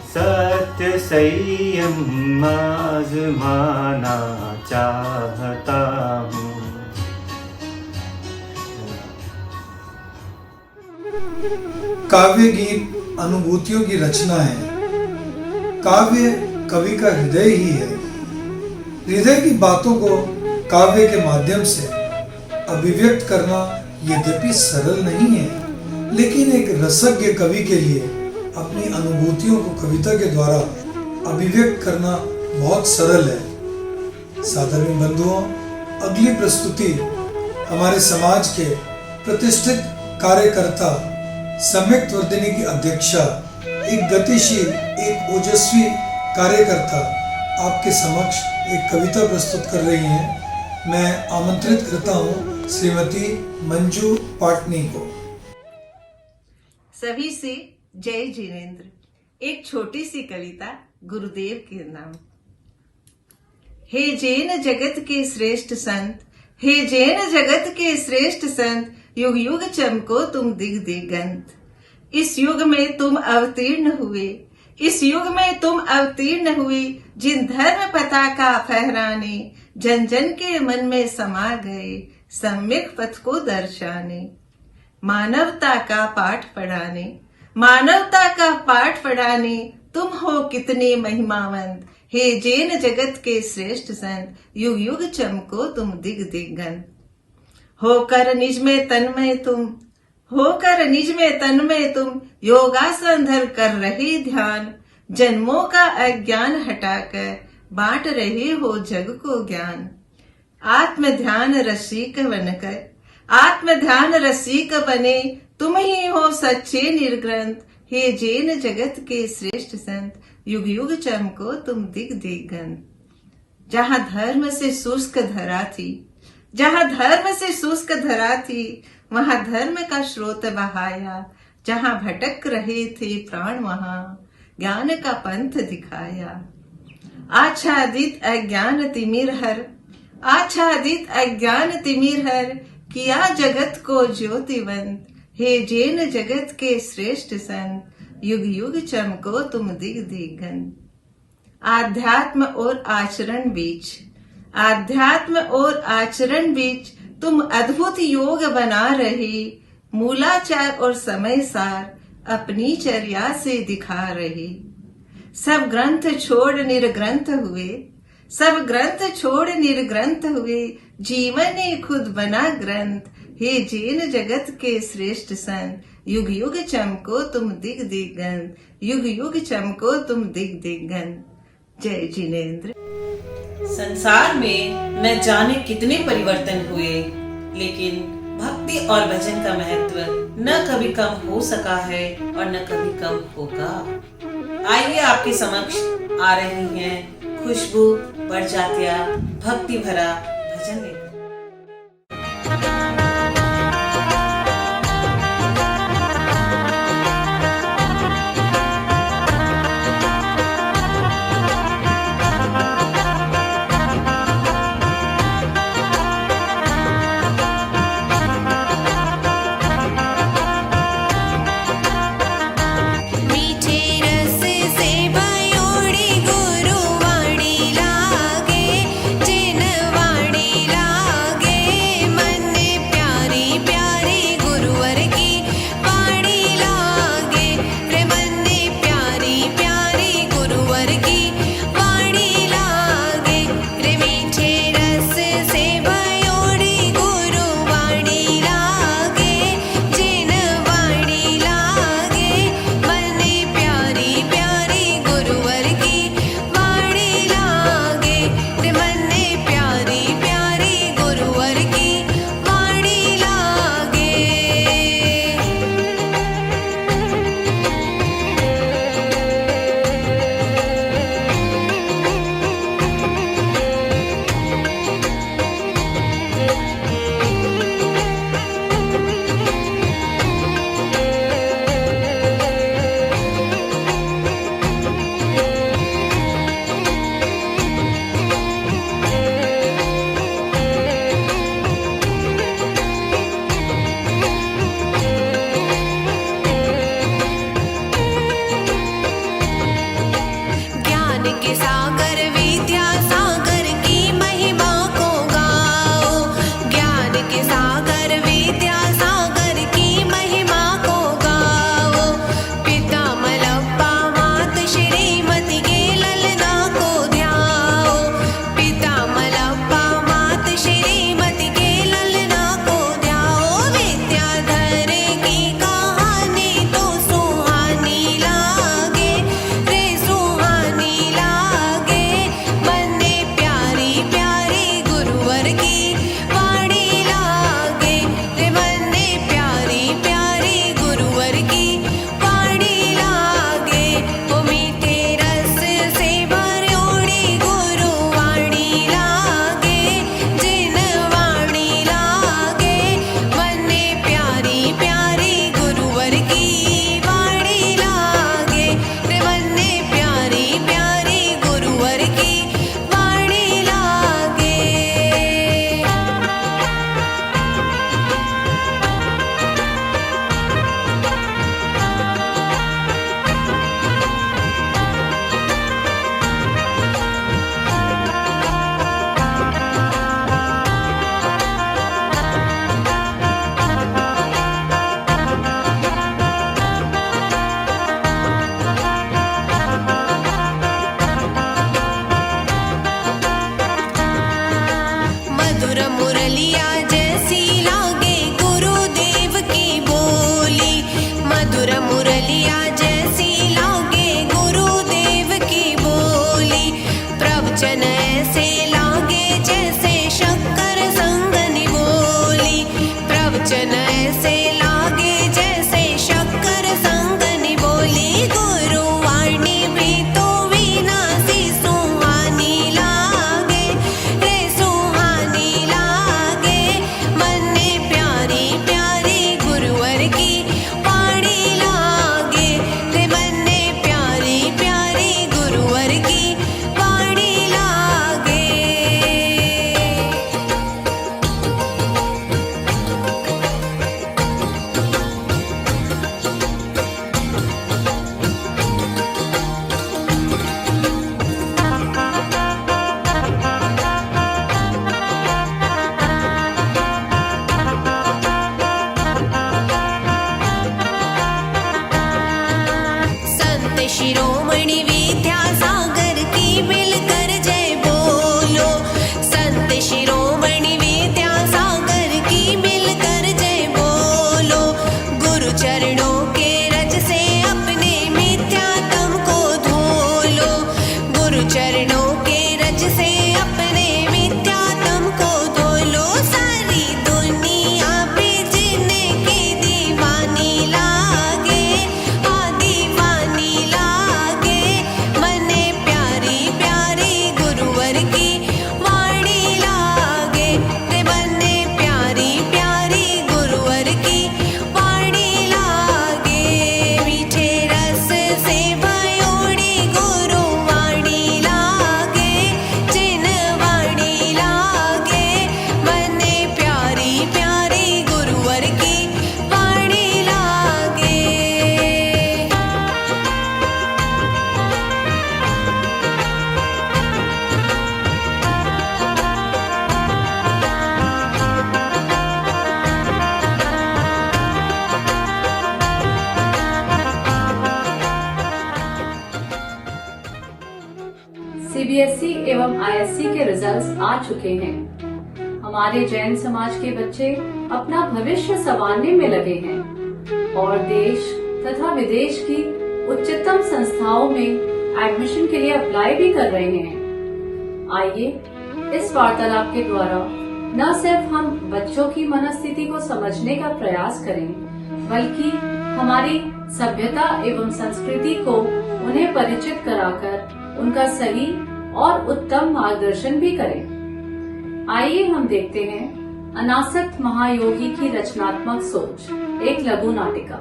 सत्य संयम आजमाना चाहता हूँ। काव्य गीत अनुभूतियों की रचना है। काव्य कवि का हृदय ही है। हृदय की बातों को काव्य के माध्यम से अभिव्यक्त करना यद्यपि सरल नहीं है, लेकिन एक रसज्ञ कवि के लिए अपनी अनुभूतियों को कविता के द्वारा अभिव्यक्त करना बहुत सरल है। साधारण बंधुओं, अगली प्रस्तुति हमारे समाज के प्रतिष्ठित कार्यकर्ता सम्यक वर्धिनी की अध्यक्षा, एक गतिशील, एक ओजस्वी कार्यकर्ता आपके समक्ष एक कविता प्रस्तुत कर रही हैं। मैं आमंत्रित करता हूं श्रीमती मंजू पाटनी को। सभी से जय जिनेंद्र। एक छोटी सी कविता गुरुदेव के नाम। हे जैन जगत के श्रेष्ठ संत, हे जैन जगत के श्रेष्ठ संत, युग युग चमको तुम दिग दिगंत। इस युग में तुम अवतीर्ण हुए, इस युग में तुम अवतीर्ण हुए, जिन धर्म पताका फहराने जन जन के मन में समा गए, सम्यक पथ को दर्शाने। मानवता का पाठ पढ़ाने, मानवता का पाठ पढ़ाने, तुम हो कितने महिमावंत। हे जैन जगत के श्रेष्ठ संत, युग युग चमको तुम दिग दिगंत। होकर निज में तन्मय तुम, होकर निज में तन्मय तुम, योगासन धर कर रहे ध्यान। जन्मों का अज्ञान हटाकर बांट रहे हो जग को ज्ञान। आत्म ध्यान रसिक बनकर, आत्म ध्यान रसिक बने, तुम ही हो सच्चे निर्ग्रंथ। हे जैन जगत के श्रेष्ठ संत, युग युग चमको तुम दिग दिगंत। जहाँ धर्म से शुष्क धरा थी, जहाँ धर्म से शुष्क धरा थी, वहां धर्म का स्रोत बहाया। जहाँ भटक रहे थे प्राण, वहां ज्ञान का पंथ दिखाया। आच्छादित अज्ञान तिमिर हर, आच्छादित अज्ञान तिमिर हर, किया जगत को ज्योतिवंत। हे जैन जगत के श्रेष्ठ संत, युग युग चमको तुम दिग दिगंत। आध्यात्म और आचरण बीच, आध्यात्म और आचरण बीच तुम अद्भुत योग बना रहे। मूलाचार और समय सार अपनी चर्या से दिखा रहे। सब ग्रंथ छोड़ निर्ग्रंथ हुए, सब ग्रंथ छोड़ निर्ग्रंथ हुए, जीवन ही खुद बना ग्रंथ। हे जैन जगत के श्रेष्ठ संत, युग युग चमको तुम दिग दिगंत, युग युग चमको तुम दिग दिगंत। जय जिनेंद्र। संसार में न जाने कितने परिवर्तन हुए, लेकिन भक्ति और भजन का महत्व न कभी कम हो सका है और न कभी कम होगा। आइए आपके समक्ष आ रही हैं खुशबू बरजात्या भक्ति भरा भजन लेकर। शिरोमणि विद्यासागर की मिलकर जय बोलो। संत शिरोमणि विद्यासागर की मिलकर जय बोलो। गुरु चरणों के रज से अपने मिथ्यात्म को धो लो। गुरु चरणों के रज से अपने मिथ्यात्म को धो लो। सारी दुनिया पे जिनकी दीवानी लागे, दीवानी लागे, मने प्यारी प्यारी गुरुवर की वाणी लागे। रे मने प्यारी प्यारी गुरुवर की वाणी लागे। मीठे रस से भयोड़ी गुरु वाणी लागे, जिन वाणी लागे, मने प्यारी प्यारी गुरुवर की वाणी लागे। सीबीएसई एवं आईएससी के रिजल्ट्स आ चुके हैं। हमारे जैन समाज के बच्चे अपना भविष्य संवारने में लगे हैं और देश तथा विदेश की उच्चतम संस्थाओं में एडमिशन के लिए अप्लाई भी कर रहे हैं। आइए इस वार्तालाप के द्वारा न सिर्फ हम बच्चों की मनस्थिति को समझने का प्रयास करें, बल्कि हमारी सभ्यता एवं संस्कृति को उन्हें परिचित कराकर उनका सही और उत्तम मार्गदर्शन भी करें। आइए हम देखते हैं अनासक्त महायोगी की रचनात्मक सोच, एक लघु नाटिका।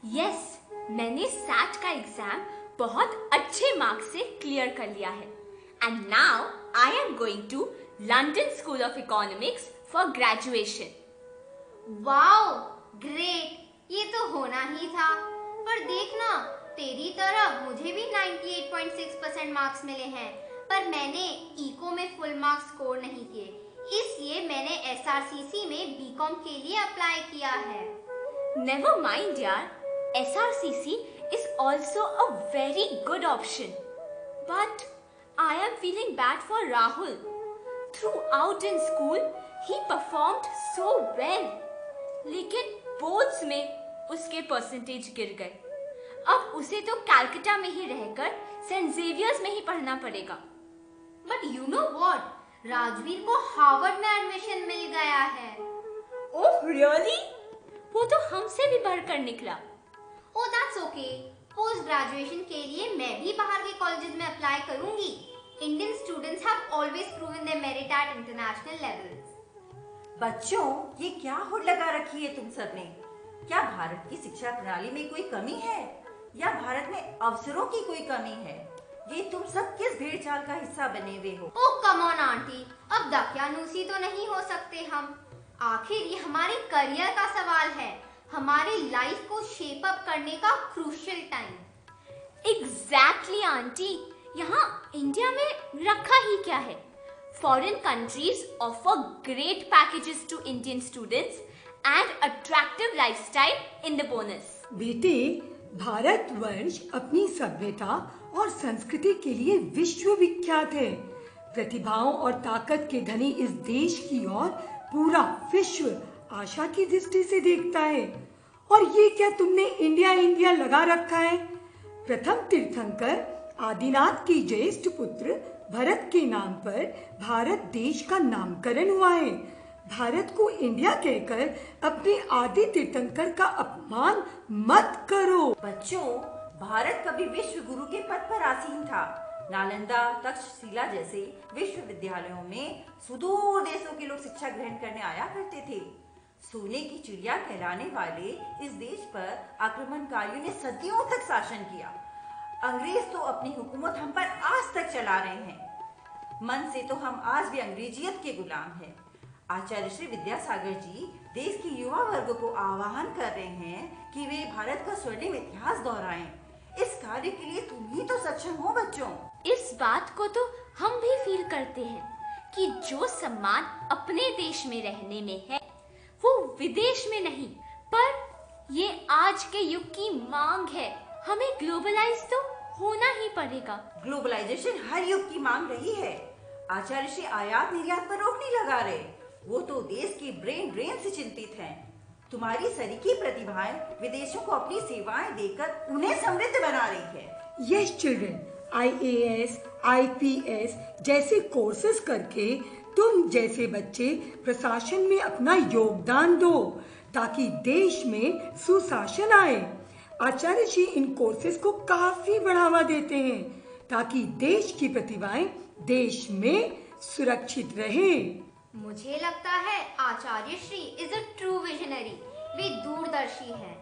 यस, मैंने सैट का एग्जाम बहुत अच्छे मार्क्स से क्लियर कर लिया है and now I am going to London School of Economics for graduation. Wow, great, ये तो होना ही था। पर देखना, तेरी तरह मुझे भी 98.6% मार्क्स मिले हैं, पर मैंने इको में फुल मार्क्स स्कोर नहीं किए, इसलिए मैंने SRCC में बीकॉम के लिए अप्लाई किया है। नेवर माइंड यार, SRCC is also a very good option. But I am feeling bad for Rahul. Throughout in school, he performed so well. लेकिन बोर्ड्स में उसके परसेंटेज गिर गए। अब उसे तो कलकत्ता में ही रहकर सेंट जेवियर्स में ही पढ़ना पड़ेगा। But you know what? Rajveer को हार्वर्ड में एडमिशन मिल गया है। Oh really? वो तो हमसे भी बढ़कर निकला। Oh, that's okay. Post graduation के लिए मैं भी बाहर के कॉलेजेस में अप्लाई करूंगी। Indian students have always proven their merit at international levels. बच्चों, ये क्या हुड लगा रखी है तुम सबने? क्या भारत की शिक्षा प्रणाली में कोई कमी है या भारत में अवसरों की कोई कमी है? ये तुम सब किस भेड़ चाल का हिस्सा बने हुए हो? ओह कम ऑन आंटी, अब दकियानूसी तो नहीं हो सकते हम। आखिर ये हमारे करियर का सवाल है, हमारी लाइफ को शेप अप करने का क्रूशियल टाइम। एग्जैक्टली आंटी, यहाँ इंडिया में रखा ही क्या है? Foreign countries offer great packages to Indian students and attractive lifestyle in the bonus. बेटे, भारतवर्ष अपनी सभ्यता और संस्कृति के लिए विश्व विख्यात है। प्रतिभाओं और ताकत के धनी इस देश की ओर पूरा विश्व आशा की दृष्टि से देखता है। और ये क्या तुमने इंडिया इंडिया लगा रखा है? प्रथम तीर्थंकर आदिनाथ के ज्येष्ठ पुत्र भरत के नाम पर भारत देश का नामकरण हुआ है। भारत को इंडिया कहकर अपने आदि तीर्थंकर का अपमान मत करो। बच्चों, भारत कभी विश्व गुरु के पद पर आसीन था। नालंदा, तक्षशिला जैसे विश्वविद्यालयों में सुदूर देशों के लोग शिक्षा ग्रहण करने आया करते थे। सोने की चिड़िया कहलाने वाले इस देश पर आक्रमणकारियों ने सदियों तक शासन किया। अंग्रेज तो अपनी हुकूमत हम पर आज तक चला रहे हैं। मन से तो हम आज भी अंग्रेजियत के गुलाम हैं। आचार्य श्री विद्यासागर जी देश के युवा वर्ग को आह्वान कर रहे हैं कि वे भारत का स्वर्णिम इतिहास दोहराएं। इस कार्य के लिए तुम ही तो सक्षम हो बच्चों। इस बात को तो हम भी फील करते हैं कि जो सम्मान अपने देश में रहने में है वो विदेश में नहीं, पर ये आज के युग की मांग है। हमें ग्लोबलाइज तो होना ही पड़ेगा। ग्लोबलाइजेशन हर युग की मांग रही है। आचार्य श्री आयात निर्यात पर रोक नहीं लगा रहे, वो तो देश की ब्रेन ड्रेन से चिंतित हैं। तुम्हारी सरीखी प्रतिभाएं विदेशों को अपनी सेवाएं देकर उन्हें समृद्ध बना रही है। यस चिल्ड्रन, IAS, IPS जैसे कोर्सेज करके तुम जैसे बच्चे प्रशासन में अपना योगदान दो ताकि देश में सुशासन आए। आचार्य जी इन कोर्सेज को काफी बढ़ावा देते हैं ताकि देश की प्रतिभाएं देश में सुरक्षित रहे। मुझे लगता है Acharya Shri is a true visionary. वे दूरदर्शी हैं।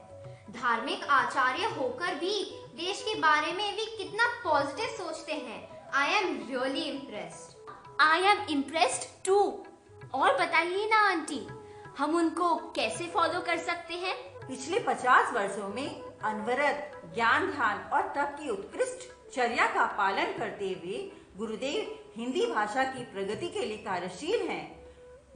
धार्मिक आचार्य होकर भी देश के बारे में वे कितना पॉजिटिव सोचते हैं। I am really impressed. I am impressed too. और बताइए ना आंटी, हम उनको कैसे फॉलो कर सकते हैं? पिछले 50 वर्षों में अनवरत ज्ञान ध्यान और तप की उत्कृष्ट चर्या का पालन करते हुए गुरुदेव हिंदी भाषा की प्रगति के लिए कार्यशील हैं।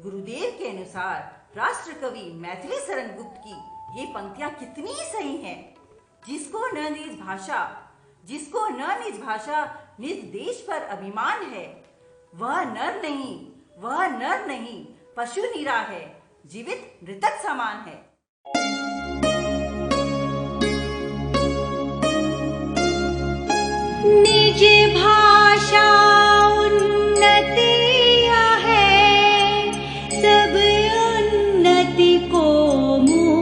गुरुदेव के अनुसार राष्ट्र कवि मैथिली शरण गुप्त की ये पंक्तियां कितनी सही हैं। जिसको न निज भाषा निज देश पर अभिमान है, वह नर नहीं पशु निरा है, जीवित मृतक समान है। निज भाषा उन्नति है, सब उन्नति को मूल।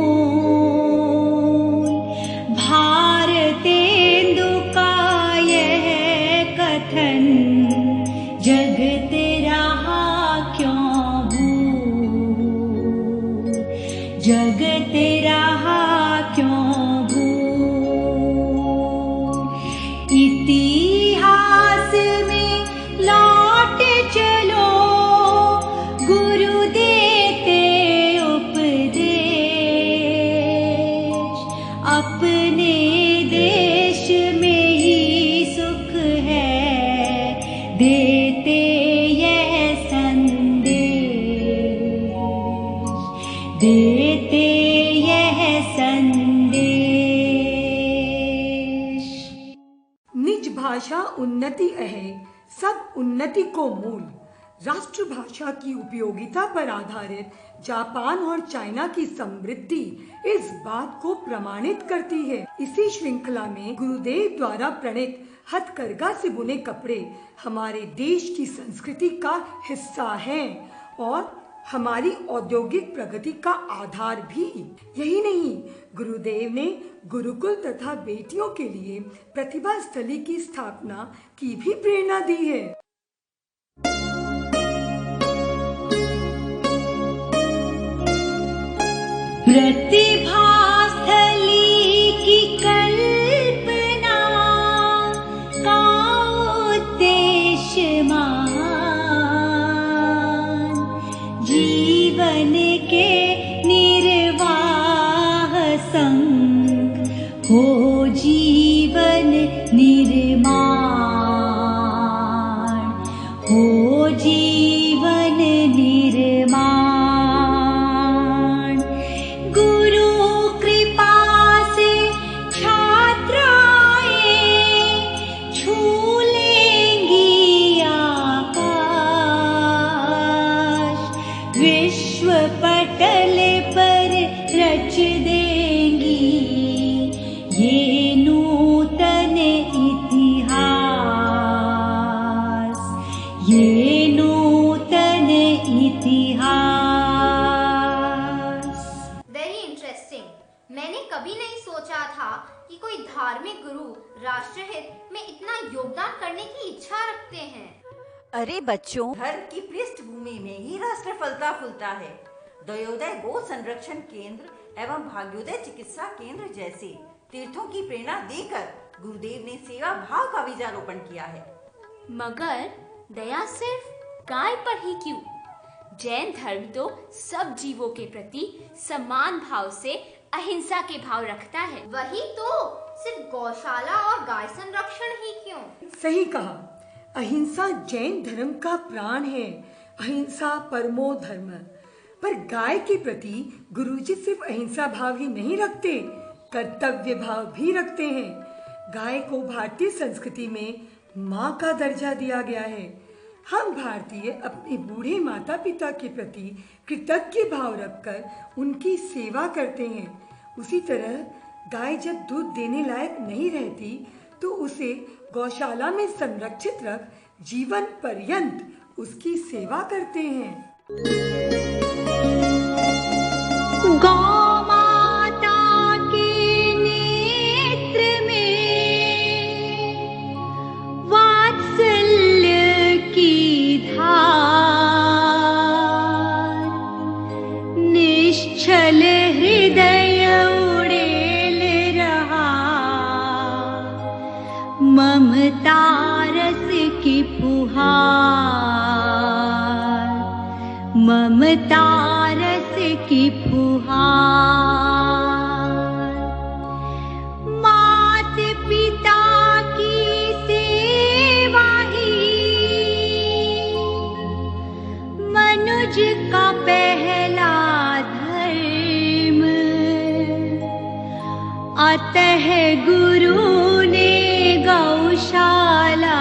भारतेंदु का यह कथन, जग तेरा क्यों भूल, जग तेरा क्यों इतिहास में लौट चलो, गुरु देते उपदेश। अपने देश में ही सुख है, देते यह संदेश, देते यह संदेश। निज भाषा उन्नति है, सब उन्नति को मूल। राष्ट्रभाषा की उपयोगिता पर आधारित जापान और चाइना की समृद्धि इस बात को प्रमाणित करती है। इसी श्रृंखला में गुरुदेव द्वारा प्रणीत हथकरघा से बुने कपड़े हमारे देश की संस्कृति का हिस्सा हैं और हमारी औद्योगिक प्रगति का आधार भी। यही नहीं, गुरुदेव ने गुरुकुल तथा बेटियों के लिए प्रतिभा स्थली की स्थापना की भी प्रेरणा दी है। प्रतिभा स्थली की कल्पना का उद्देश्य महान, जीवन के निर्वाह संग हो जीवन निर्माण, हो जीवन निर्माण। गुरु कृपा से छात्राएं छू लेंगी आकाश, विश्व पटल पर रच देंगी ये नूतन इतिहास, ये नूतन इतिहास। Very interesting. मैंने कभी नहीं सोचा था कि कोई धार्मिक गुरु राष्ट्रहित में इतना योगदान करने की इच्छा रखते हैं। अरे बच्चों, धर्म की पृष्ठभूमि में ही राष्ट्र फलता फूलता है। दयोदय गो संरक्षण केंद्र एवं भाग्योदय चिकित्सा केंद्र जैसे तीर्थों की प्रेरणा देकर गुरुदेव ने सेवा भाव का बीजारोपण किया है। मगर दया सिर्फ गाय पर ही क्यों? जैन धर्म तो सब जीवों के प्रति समान भाव से अहिंसा के भाव रखता है। वही तो, सिर्फ गौशाला और गाय संरक्षण ही क्यों? सही कहा। अहिंसा जैन धर्म का प्राण है। अहिंसा परमो धर्म। पर गाय के प्रति गुरुजी सिर्फ अहिंसा भाव ही नहीं रखते, कर्तव्य भाव भी रखते हैं। गाय को भारतीय संस्कृति में माँ का दर्जा दिया गया है। हम भारतीय अपने बूढ़े माता पिता के प्रति कृतज्ञ भाव रखकर उनकी सेवा करते हैं। उसी तरह गाय जब दूध देने लायक नहीं रहती तो उसे गौशाला में संरक्षित रख जीवन पर्यंत उसकी सेवा करते हैं। गौ माता के नेत्र में वात्सल्य की धार, निश्चल हृदय उड़ेल रहा, ममता रस की फुहार, ममता रस की फुहार। मात पिता की सेवा ही मनुज का पहला धर्म, अतः गुरु ने गौशाला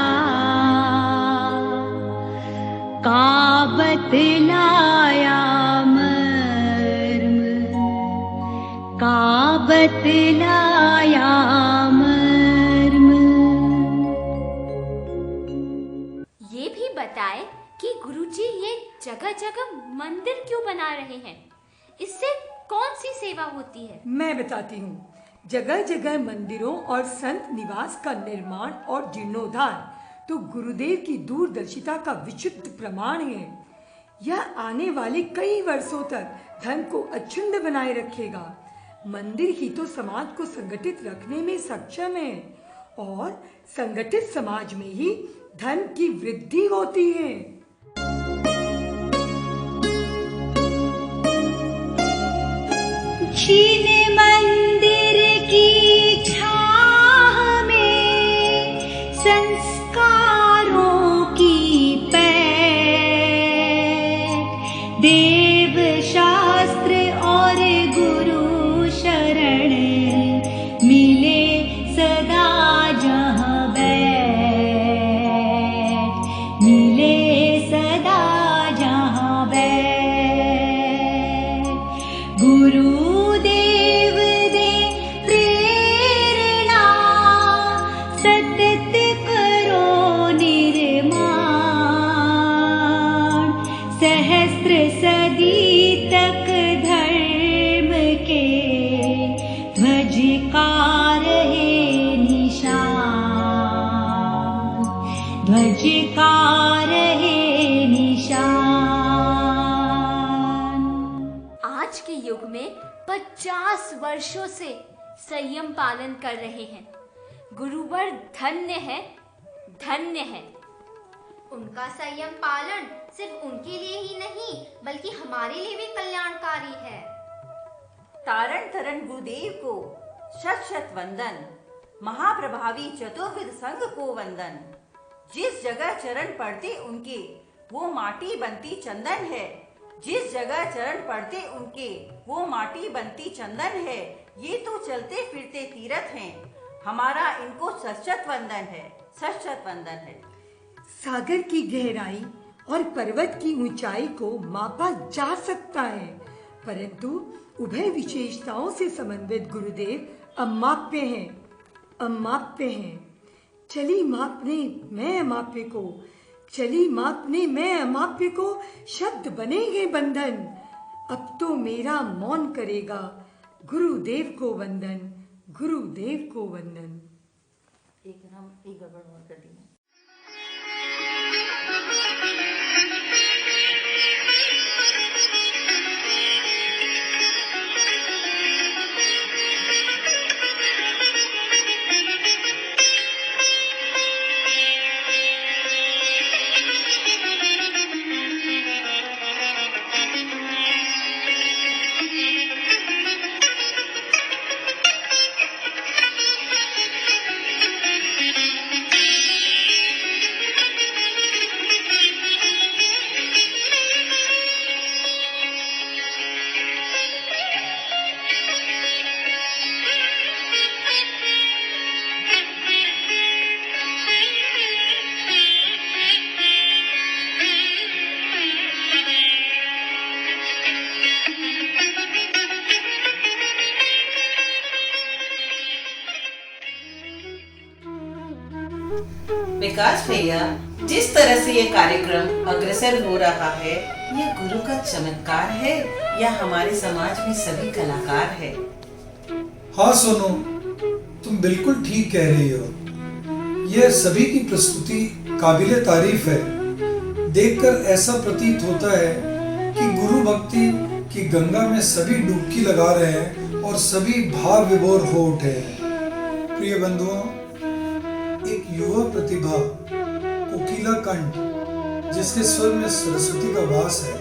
का बतलाया मर्म, का बतलाया मर्म। ये भी बताए कि गुरुजी ये जगह जगह मंदिर क्यों बना रहे हैं? इससे कौन सी सेवा होती है? मैं बताती हूँ। जगह जगह मंदिरों और संत निवास का निर्माण और जीर्णोद्धार तो गुरुदेव की दूरदर्शिता का विशुद्ध प्रमाण है। यह आने वाले कई वर्षों तक धर्म को अक्षुण्ण बनाए रखेगा। मंदिर ही तो समाज को संगठित रखने में सक्षम है और संगठित समाज में ही धर्म की वृद्धि होती है। चीन मंदिर की छाह में संस्कारों की पैठ, देव शास्त्र और गुरु शरण मिले सदा जहाँ बैठ, मिले सदा जहाँ बैठ। गुरुदेव दे प्रेरणा, सतत करो निर्माण, सहस्त्र सदी तक धर्म के ध्वज का रहे निशान, ध्वज का रहे निशान। आज के युग में 50 वर्षों से संयम पालन कर रहे हैं। गुरुवर धन्य है, धन्य है। उनका संयम पालन सिर्फ उनके लिए ही नहीं बल्कि हमारे लिए भी कल्याणकारी है। तारण तरण गुरुदेव को शत शत वंदन, महाप्रभावी चतुर्विद संघ को वंदन। जिस जगह चरण पड़ते उनके वो माटी बनती चंदन है, जिस जगह चरण पड़ते उनके वो माटी बनती चंदन है। ये तो चलते फिरते तीर्थ हैं, हमारा इनको सशत वंदन है, सशत वंदन है। सागर की गहराई और पर्वत की ऊंचाई को मापा जा सकता है, परंतु उभय विशेषताओं से समन्वित गुरुदेव अमाप्य हैं, अमाप्य हैं। चली मापने मैं अमाप्य को, चली मापने मैं अमाप्य को, शब्द बनेंगे बंधन। अब तो मेरा मौन करेगा, गुरुदेव को वंदन, गुरुदेव को वंदन। एक गड़बड़ और कर दी। विकास भैया, जिस तरह से ये कार्यक्रम अग्रसर हो रहा है, ये गुरु का चमत्कार है या हमारे समाज में सभी कलाकार है? हाँ सोनू, तुम बिल्कुल ठीक कह रही हो। यह सभी की प्रस्तुति काबिले तारीफ है। देखकर ऐसा प्रतीत होता है कि गुरु भक्ति की गंगा में सभी डुबकी लगा रहे हैं और सभी भाव विभोर हो उठे हैं। प्रिय बंधुओं, एक युवा प्रतिभा कोकिला कंठ, जिसके स्वर में सरस्वती का वास है,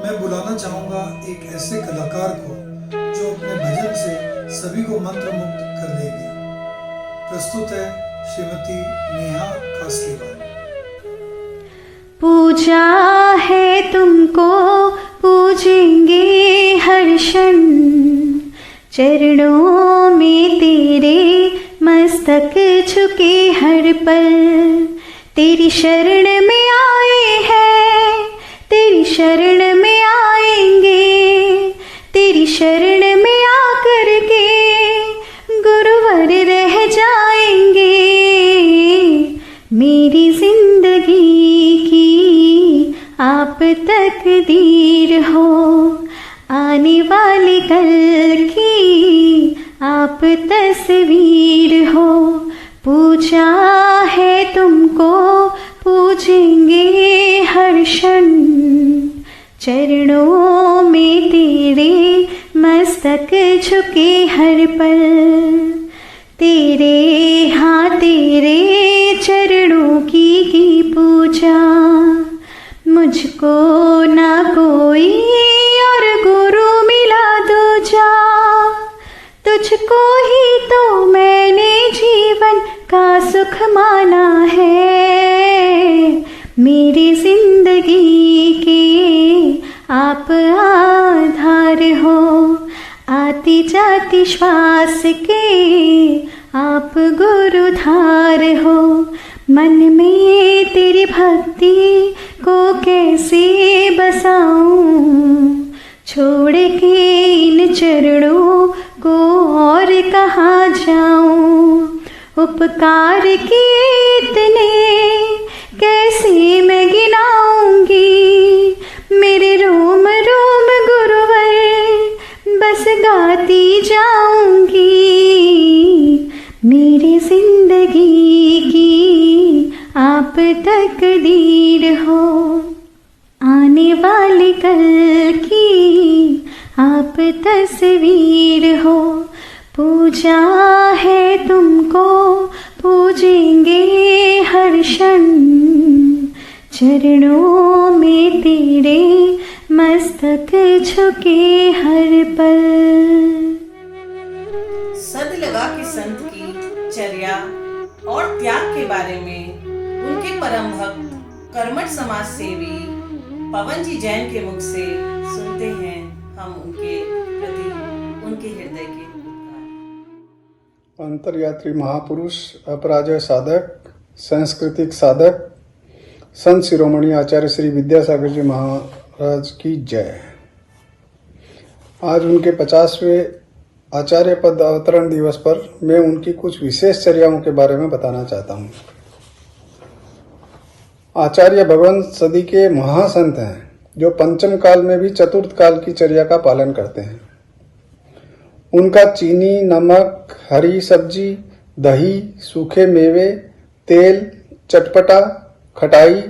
मैं बुलाना चाहूंगा एक ऐसे कलाकार को जो अपने भजन से सभी को मंत्रमुग्ध कर देगी। प्रस्तुत है श्रीमती नेहा कासलीवाल। पूजा है तुमको, पूजेंगे हर क्षण, चरणों में तेरे मस्तक झुके हर पल। तेरी शरण में आए हैं, तेरी शरण में आएंगे, तेरी शरण में आकर के गुरुवर रह जाएंगे। मेरी जिंदगी की आप तकदीर हो, आने वाले कल की आप तस्वीर हो। पूजा है तुमको, पूजेंगे हर क्षण, चरणों में तेरे मस्तक झुके हर पल। तेरे हाँ तेरे चरणों की पूजा, मुझको ना कोई और गुरु मिला दूजा। तुझको ही तो मैंने जीवन का सुख माना है। मेरी जिंदगी के आप आधार हो, आती जाती श्वास के आप गुरुधार हो। मन में तेरी भक्ति को कैसे बसाऊं, छोड़ के इन चरणों को और कहाँ जाऊं। उपकार किए इतने कैसे मैं गिनाऊंगी, मेरे रोम रोम गुरुवर बस गाती जाऊंगी। मेरी जिंदगी की आप तकदीर हो, आने वाले कल की आप तस्वीर हो। पूजा है तुमको, पूजेंगे हर क्षण, चरणों में तेरे मस्तक झुके हर पल। सद लगा के संत की चर्या और त्याग के बारे में उनके परम भक्त कर्मठ समाज सेवी पवन जी जैन के मुख से सुनते हैं हम उनके प्रति उनके हृदय के अंतर्यात्री महापुरुष, अपराजय साधक, सांस्कृतिक साधक, संत शिरोमणि आचार्य श्री विद्यासागर जी महाराज की जय। आज उनके 50वें आचार्य पद अवतरण दिवस पर मैं उनकी कुछ विशेष चर्याओं के बारे में बताना चाहता हूँ। आचार्य भगवंत सदी के महासंत हैं, जो पंचम काल में भी चतुर्थ काल की चर्या का पालन करते हैं। उनका चीनी, नमक, हरी सब्जी, दही, सूखे मेवे, तेल, चटपटा, खटाई,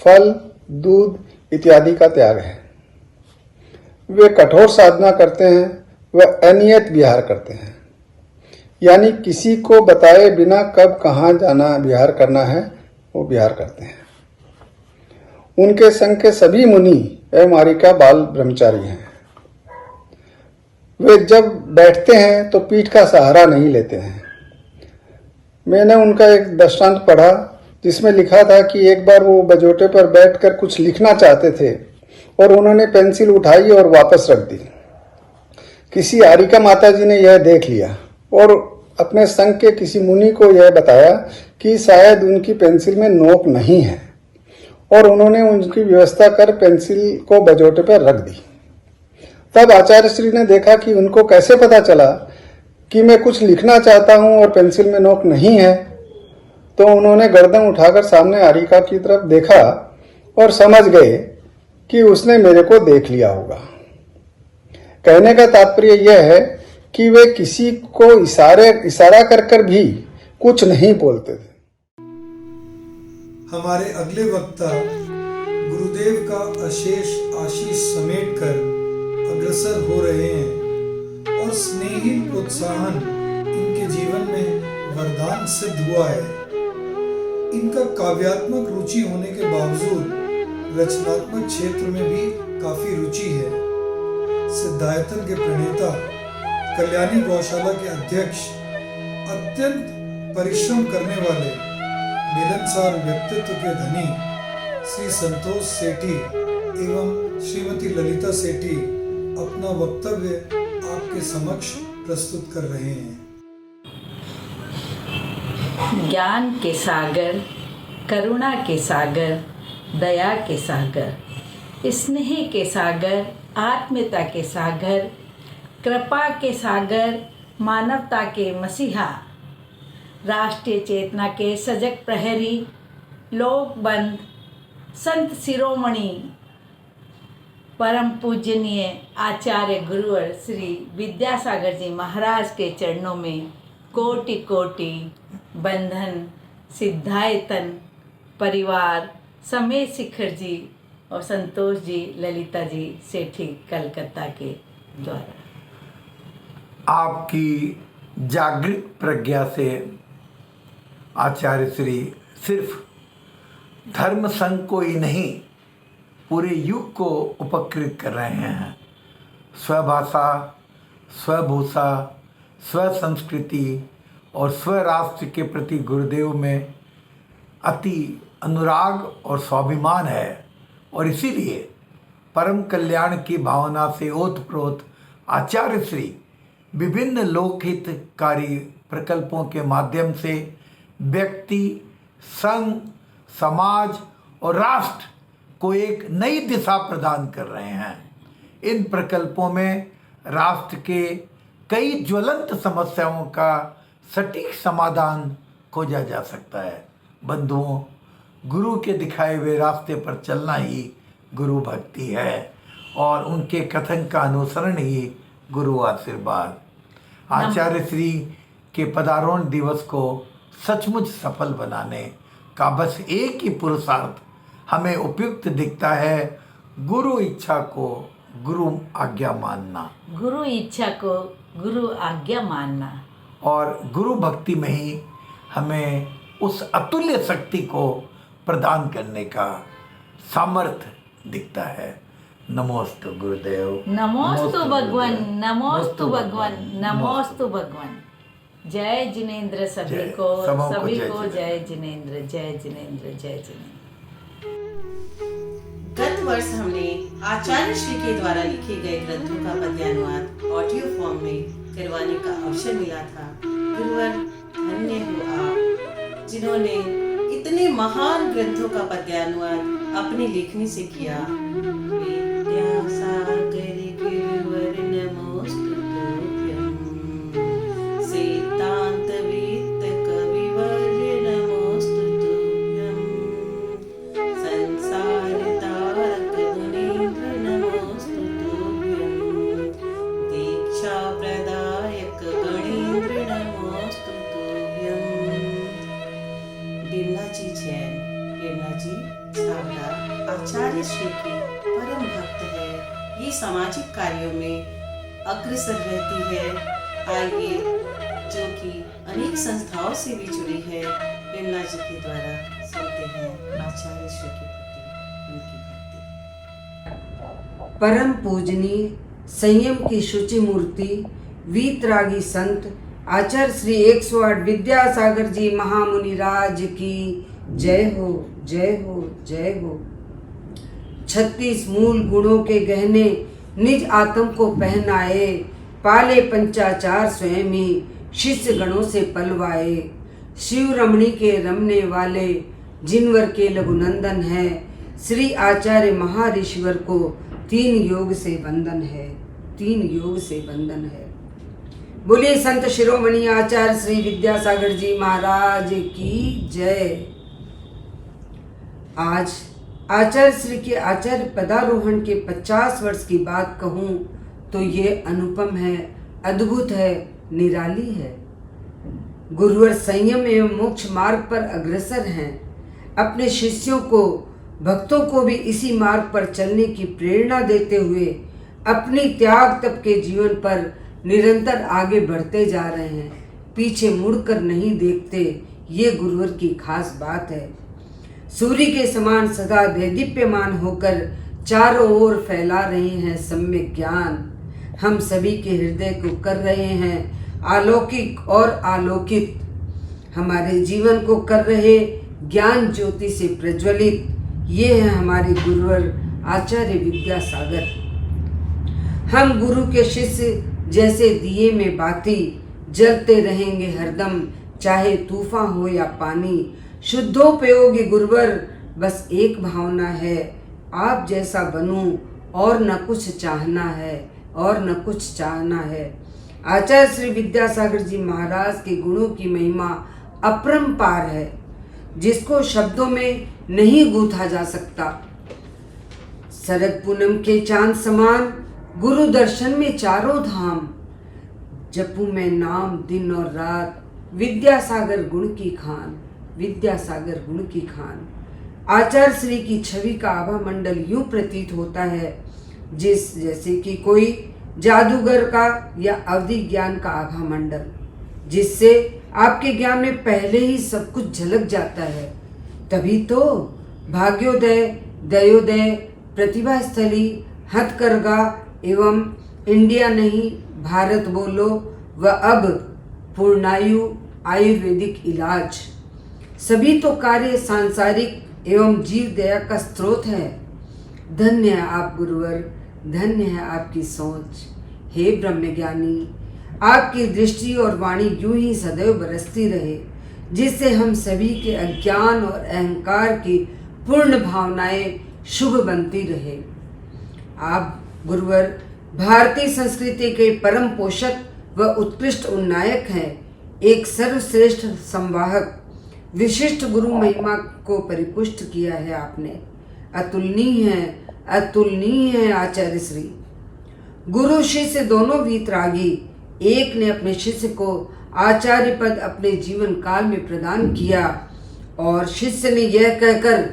फल, दूध इत्यादि का त्याग है। वे कठोर साधना करते हैं, वह अनियत विहार करते हैं, यानी किसी को बताए बिना कब कहाँ जाना विहार करना है वो विहार करते हैं। उनके संग के सभी मुनि एवं आरिका बाल ब्रह्मचारी हैं। वे जब बैठते हैं तो पीठ का सहारा नहीं लेते हैं। मैंने उनका एक दृष्टांत पढ़ा जिसमें लिखा था कि एक बार वो बजोटे पर बैठकर कुछ लिखना चाहते थे और उन्होंने पेंसिल उठाई और वापस रख दी। किसी आरिका माता जी ने यह देख लिया और अपने संग के किसी मुनि को यह बताया कि शायद उनकी पेंसिल में नोक नहीं है, और उन्होंने उनकी व्यवस्था कर पेंसिल को बजोटे पर रख दी। तब आचार्य श्री ने देखा कि उनको कैसे पता चला कि मैं कुछ लिखना चाहता हूं और पेंसिल में नोक नहीं है। तो उन्होंने गर्दन उठाकर सामने आरिका की तरफ देखा और समझ गए कि उसने मेरे को देख लिया होगा। कहने का तात्पर्य यह है कि वे किसी को इशारा कर भी कुछ नहीं बोलते थे। हमारे अगले वक्ता गुरुदेव का अशेष आशीष समेटकर अग्रसर हो रहे हैं और स्नेही प्रोत्साहन इनके जीवन में वरदान सिद्ध हुआ है। इनका काव्यात्मक रुचि होने के बावजूद रचनात्मक क्षेत्र में भी काफी रुचि है। सिद्धायतन के प्रणेता, कल्याणी गौशाला के अध्यक्ष, अत्यंत परिश्रम करने वाले, मिलनसार व्यक्तित्व के धनी श्री संतोष सेठी एवं श्रीमती ललिता सेठी अपना वक्तव्य आपके समक्ष प्रस्तुत कर रहे हैं। ज्ञान के सागर, करुणा के सागर, दया के सागर, स्नेह के सागर, आत्मीयता के सागर, कृपा के सागर, मानवता के मसीहा, राष्ट्रीय चेतना के सजग प्रहरी, लोकबंध, संत शिरोमणि, परम पूजनीय आचार्य गुरुवर श्री विद्यासागर जी महाराज के चरणों में कोटि कोटि बंधन। सिद्धायतन परिवार समेत शिखर जी और संतोष जी, ललिता जी सेठी कलकत्ता के द्वारा। आपकी जागृत प्रज्ञा से आचार्य श्री सिर्फ धर्म संघ को ही नहीं, पूरे युग को उपकृत कर रहे हैं। स्वभाषा, स्वभूषा, स्व संस्कृति और स्वराष्ट्र के प्रति गुरुदेव में अति अनुराग और स्वाभिमान है और इसीलिए परम कल्याण की भावना से ओतप्रोत आचार्य श्री विभिन्न लोकहितकारी प्रकल्पों के माध्यम से व्यक्ति, संघ, समाज और राष्ट्र को एक नई दिशा प्रदान कर रहे हैं। इन प्रकल्पों में राष्ट्र के कई ज्वलंत समस्याओं का सटीक समाधान खोजा जा सकता है। बंधुओं, गुरु के दिखाए हुए रास्ते पर चलना ही गुरु भक्ति है और उनके कथन का अनुसरण ही गुरु आशीर्वाद। आचार्य श्री के पदारोहण दिवस को सचमुच सफल बनाने का बस एक ही पुरुषार्थ हमें उपयुक्त दिखता है, गुरु इच्छा को गुरु आज्ञा मानना। गुरु इच्छा को गुरु आज्ञा मानना और गुरु भक्ति में ही हमें उस अतुल्य शक्ति को प्रदान करने का सामर्थ्य दिखता है। नमोस्तु गुरुदेव, नमोस्तु भगवान, नमोस्तु भगवान, नमोस्तु भगवान। जय जिनेंद्र सभी को, सभी को जय जिनेंद्र, जय जिनेंद्र, जय जिनेंद्र। गत वर्ष हमने आचार्य श्री के द्वारा लिखे गए ग्रंथों का पद्यानुवाद ऑडियो फॉर्म में करवाने का अवसर मिला था। गुरुवर, धन्य हो आप जिन्होंने इतने महान ग्रंथों का पद्यानुवाद अपनी लेखनी से किया। विद्यासागर गुरुवर नमोस्तुभ्यं, सिद्धांत वित्त कविवर्य नमोस्तुभ्यं, संसार तारक मुनीन्द्र नमोस्तुभ्यं, दीक्षा प्रदायक गणेन्द्र नमोस्तुभ्यं। बिमला जी जैन, बिमला जी छावड़ा आचार्य श्री के परम भक्त है। ये सामाजिक कार्यों में अग्रसर रहती है। आइए, जो कि अनेक संस्थाओं से भी जुड़ी है, बिमला जी के द्वारा सुनते हैं आचार्य श्री के प्रति उनकी भक्ति। परम पूजनीय संयम की शुचि मूर्ति, वीतरागी संत आचार्य श्री 108 विद्यासागर जी महामुनि राज की जय हो, जय हो, जय हो। 36 मूल गुणों के गहने निज आत्म को पहनाए, पाले पंचाचार स्वयं ही शिष्य गणों से पलवाए। शिव रमणी के रमने वाले जिनवर के लघुनंदन है, श्री आचार्य महाऋषिवर को 3 योग से बंधन है, 3 योग से बंधन है। बोलिए संत शिरोमणि आचार्य श्री विद्यासागर जी महाराज की जय। आज आचार्य श्री के आचार्य पदारोहण के 50 वर्ष की बात कहूँ तो ये अनुपम है, अद्भुत है, निराली है। गुरुवर संयम एवं मोक्ष मार्ग पर अग्रसर हैं। अपने शिष्यों को, भक्तों को भी इसी मार्ग पर चलने की प्रेरणा देते हुए अपनी त्याग तप के जीवन पर निरंतर आगे बढ़ते जा रहे हैं। पीछे मुड़कर नहीं देखते, ये गुरुवर की खास बात है। सूर्य के समान सदा दैदीप्यमान होकर चारों ओर फैला रहे हैं सम्यक ज्ञान। हम सभी के हृदय को कर रहे हैं अलौकिक और आलोकित। हमारे जीवन को कर रहे ज्ञान ज्योति से प्रज्वलित। ये है हमारे गुरुवर आचार्य विद्यासागर। हम गुरु के शिष्य जैसे दिए में बाती जलते रहेंगे हरदम, चाहे तूफान हो या पानी। शुद्धोपयोगी गुरुवर बस एक भावना है, आप जैसा बनूं और न कुछ चाहना है, और न कुछ चाहना है। आचार्य श्री विद्यासागर जी महाराज के गुणों की महिमा अपरंपार है, जिसको शब्दों में नहीं गूंथा जा सकता। शरद पूनम के चांद समान गुरु दर्शन में चारों धाम। जपू मैं नाम दिन और रात, विद्यासागर गुण की खान, विद्यासागर गुण की खान। आचार्य श्री की छवि का आभा मंडल यूं प्रतीत होता है जैसे कि कोई जादूगर का या अवधि ज्ञान का आभा मंडल, जिससे आपके ज्ञान में पहले ही सब कुछ झलक जाता है। तभी तो भाग्योदय, दयोदय, प्रतिभा स्थली, हथकरघा एवं इंडिया नहीं भारत बोलो व अब पूर्णायु आयुर्वेदिक इलाज, सभी तो कार्य सांसारिक एवं जीव दया का स्रोत है। धन्य है आप गुरुवर, धन्य है आपकी सोच। हे ब्रह्मज्ञानी, आपकी दृष्टि और वाणी यूं ही सदैव बरसती रहे, जिससे हम सभी के अज्ञान और अहंकार की पूर्ण भावनाएं शुभ बनती रहे। आप गुरुवर भारतीय संस्कृति के परम पोषक व उत्कृष्ट उन्नायक हैं। एक सर्वश्रेष्ठ संवाहक, विशिष्ट गुरु महिमा को परिपुष्ट किया है आपने। अतुलनीय है, अतुलनीय है आचार्य श्री। गुरु शिष्य दोनों वीतरागी। एक ने अपने शिष्य को आचार्य पद अपने जीवन काल में प्रदान किया और शिष्य ने यह कहकर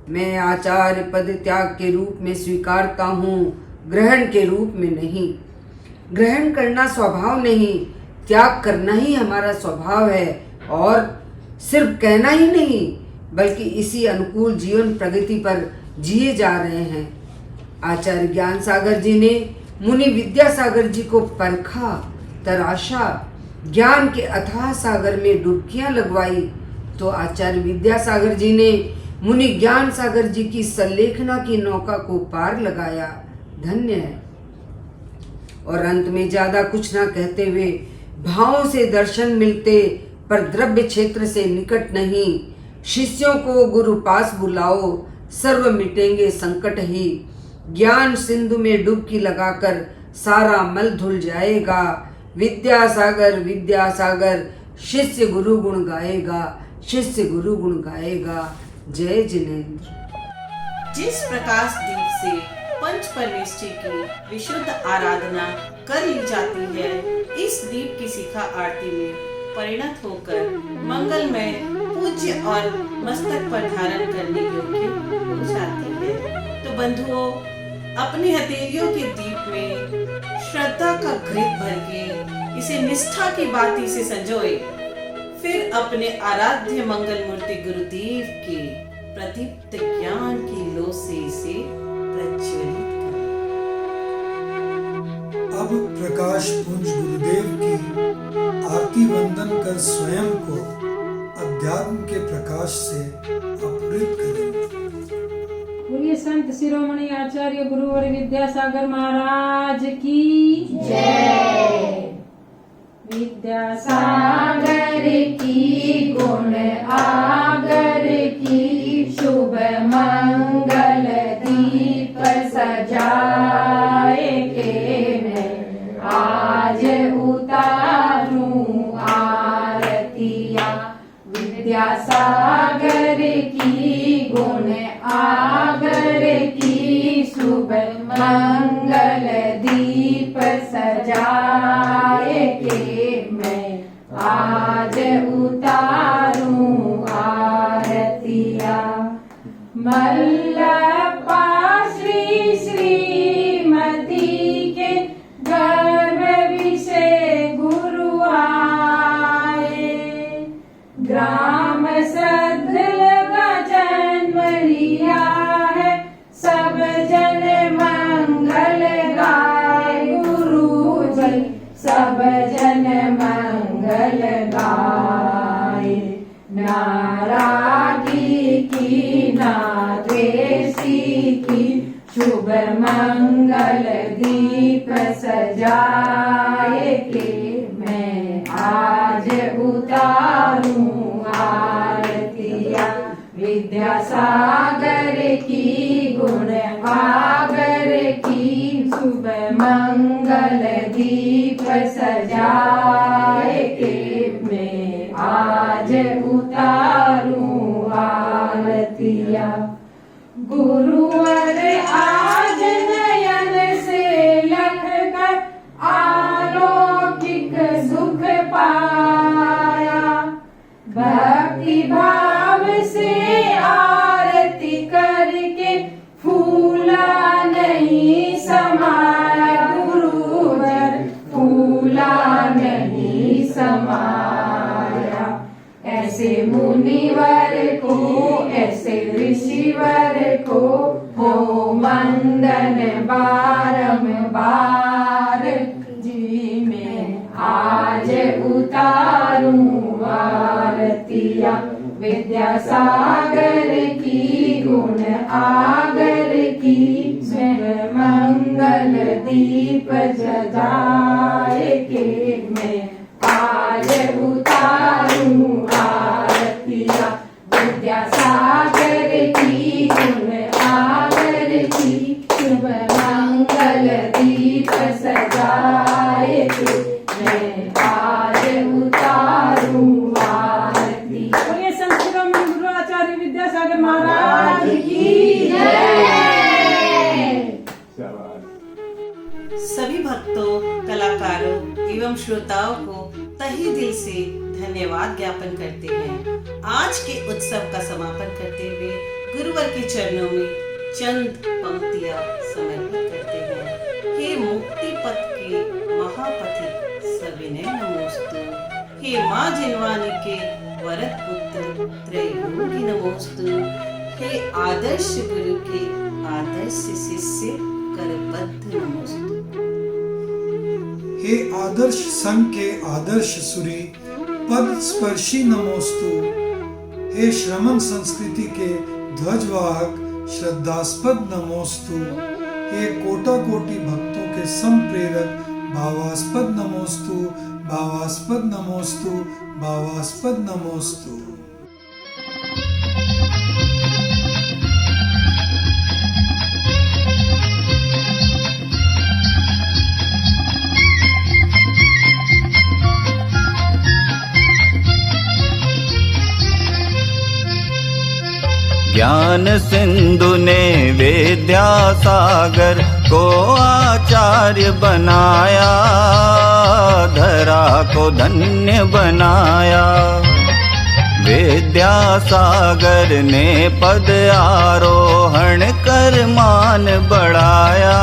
मैं आचार्य पद त्याग के रूप में स्वीकारता हूँ, ग्रहण के रूप में नहीं। ग्रहण करना स्वभाव नहीं, त्याग करना ही हमारा स्वभाव है। और सिर्फ कहना ही नहीं, बल्कि इसी अनुकूल जीवन प्रगति पर जिए जा रहे हैं। आचार्य ज्ञान सागर जी ने मुनि विद्यासागर जी को परखा, तराशा, ज्ञान के अथाह सागर में डुबकियां लगवाई, तो आचार्य विद्यासागर जी ने मुनि ज्ञान सागर जी की संलेखना की नौका को पार लगाया। धन्य है। और अंत में ज्यादा कुछ ना कहते हुए, भावों से दर्शन मिलते पर द्रव्य क्षेत्र से निकट नहीं। शिष्यों को गुरु पास बुलाओ, सर्व मिटेंगे संकट ही। ज्ञान सिंधु में डुबकी लगाकर सारा मल धुल जाएगा। विद्यासागर विद्यासागर, शिष्य गुरु गुण गाएगा, शिष्य गुरु गुण गाएगा। जय जिनेंद्र। जिस प्रकाश दीप से पंच परमेष्ठी की विशुद्ध आराधना कर ली जाती है, इस दीप की शिखा आरती में परिणत होकर मंगलमय, पूज्य और मस्तक पर धारण करने योग्य हो जाती है। तो बंधुओं, अपनी हथेलियों के दीप में श्रद्धा का घृत भर के इसे निष्ठा की बाती से संजोए, फिर अपने आराध्य मंगल मूर्ति गुरुदेव के प्रदीप्त ज्ञान की लो से इसे प्रज्वलित करें। अब प्रकाश पुंज गुरुदेव की आरती वंदन कर स्वयं को अध्यात्म के प्रकाश से अपहृत करें। बोलिए संत शिरोमणि आचार्य गुरुवर विद्यासागर महाराज की जय। विद्यासागर की गुण आगर की शुभ मंगल दीप सजाए के मैं आज उतार मंगल दीप सजाए के मैं आज उतारूं आरतिया। मल्लपा श्री श्रीमती के गर्भ विषय गुरु आए। ग्राम सदल का जन्म लिया है, सब जन मंगल गाए। गुरु जी सब जन मंगल गाए। नारागी की ना द्वेषी की शुभ मंगल दीप सजाए के मैं आज उतारूं आरतिया। विद्यासागर की गुण आगर की शुभ मंगल दीप सजाए के मैं आज उतारूं आरतिया। गुरुवर आज नयन से लख कर अलौकिक सुख पाया। भक्ति भाव से आरती करके फूला नहीं समाया। गुरुवर फूला नहीं समाया। ऐसे मुनिवर को ऐसे ऋषिवर को हो वंदन बारंबार। जी मैं आज उतारूं आरतिया। विद्यासागर की गुण आगर की शुभ मंगल दीप जगाए के मैं आज उतारूं आरतिया। विद्यासागर की गुण आगर की शुभ मंगल दीप सजाए के मैं आज उतारूं आरती। बोलिए संत शिरोमणि गुरु आचार्य विद्यासागर महाराज की जय। सभी भक्तों, कलाकारों एवं श्रोताओं को तहे दिल से धन्यवाद ज्ञापन करते हैं। आज के उत्सव का समापन करते हुए गुरुवर के चरणों में चंद पंक्तियां समर्पित करते हैं। हे मुक्ति पथ के महापथिक सविनय नमोस्तु। हे माँ जिनवानी के वरद पुत्र त्रैलोकी नमोस्तु। हे आदर्श गुरु के आदर्श शिष्य करबद्ध नमोस्तु। हे आदर्श संघ के आदर्श सुरी पद स्पर्शी नमोस्तु। हे श्रमण संस्कृति के ध्वजवाहक श्रद्धास्पद नमोस्तु। हे कोटा कोटि भक्तों के संप्रेरक भावास्पद नमोस्तु। भावास्पद नमोस्तु। भावास्पद नमोस्तु। ज्ञान सिंधु ने विद्यासागर को आचार्य बनाया, धरा को धन्य बनाया। विद्यासागर ने पद आरोहण कर मान बढ़ाया,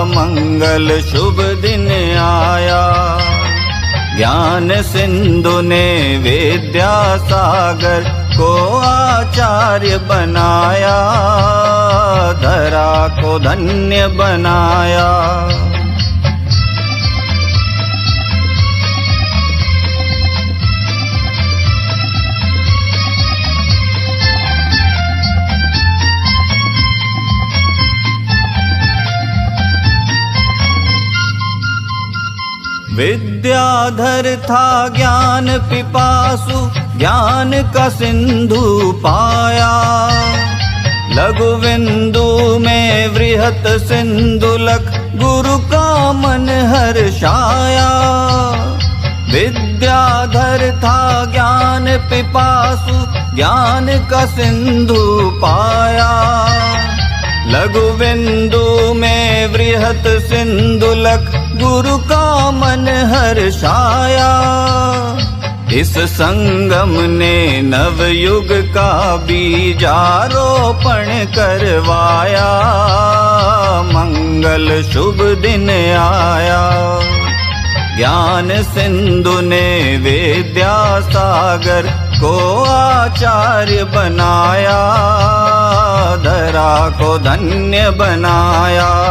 मंगल शुभ दिन आया। ज्ञान सिंधु ने विद्यासागर को आचार्य बनाया, धरा को धन्य बनाया। विद्याधर था ज्ञान पिपासु, ज्ञान का सिंधु पाया। लघु बिंदु में वृहत सिंधु लख, गुरु का मन हर्षाया। विद्याधर था ज्ञान पिपासु, ज्ञान का सिंधु पाया। लघु बिंदु में वृहत सिंधुलक गुरु का मन हर्षाया। इस संगम ने नवयुग का बीजारोपण करवाया। मंगल शुभ दिन आया। ज्ञान सिंधु ने विद्यासागर को आचार्य बनाया। धरा को धन्य बनाया।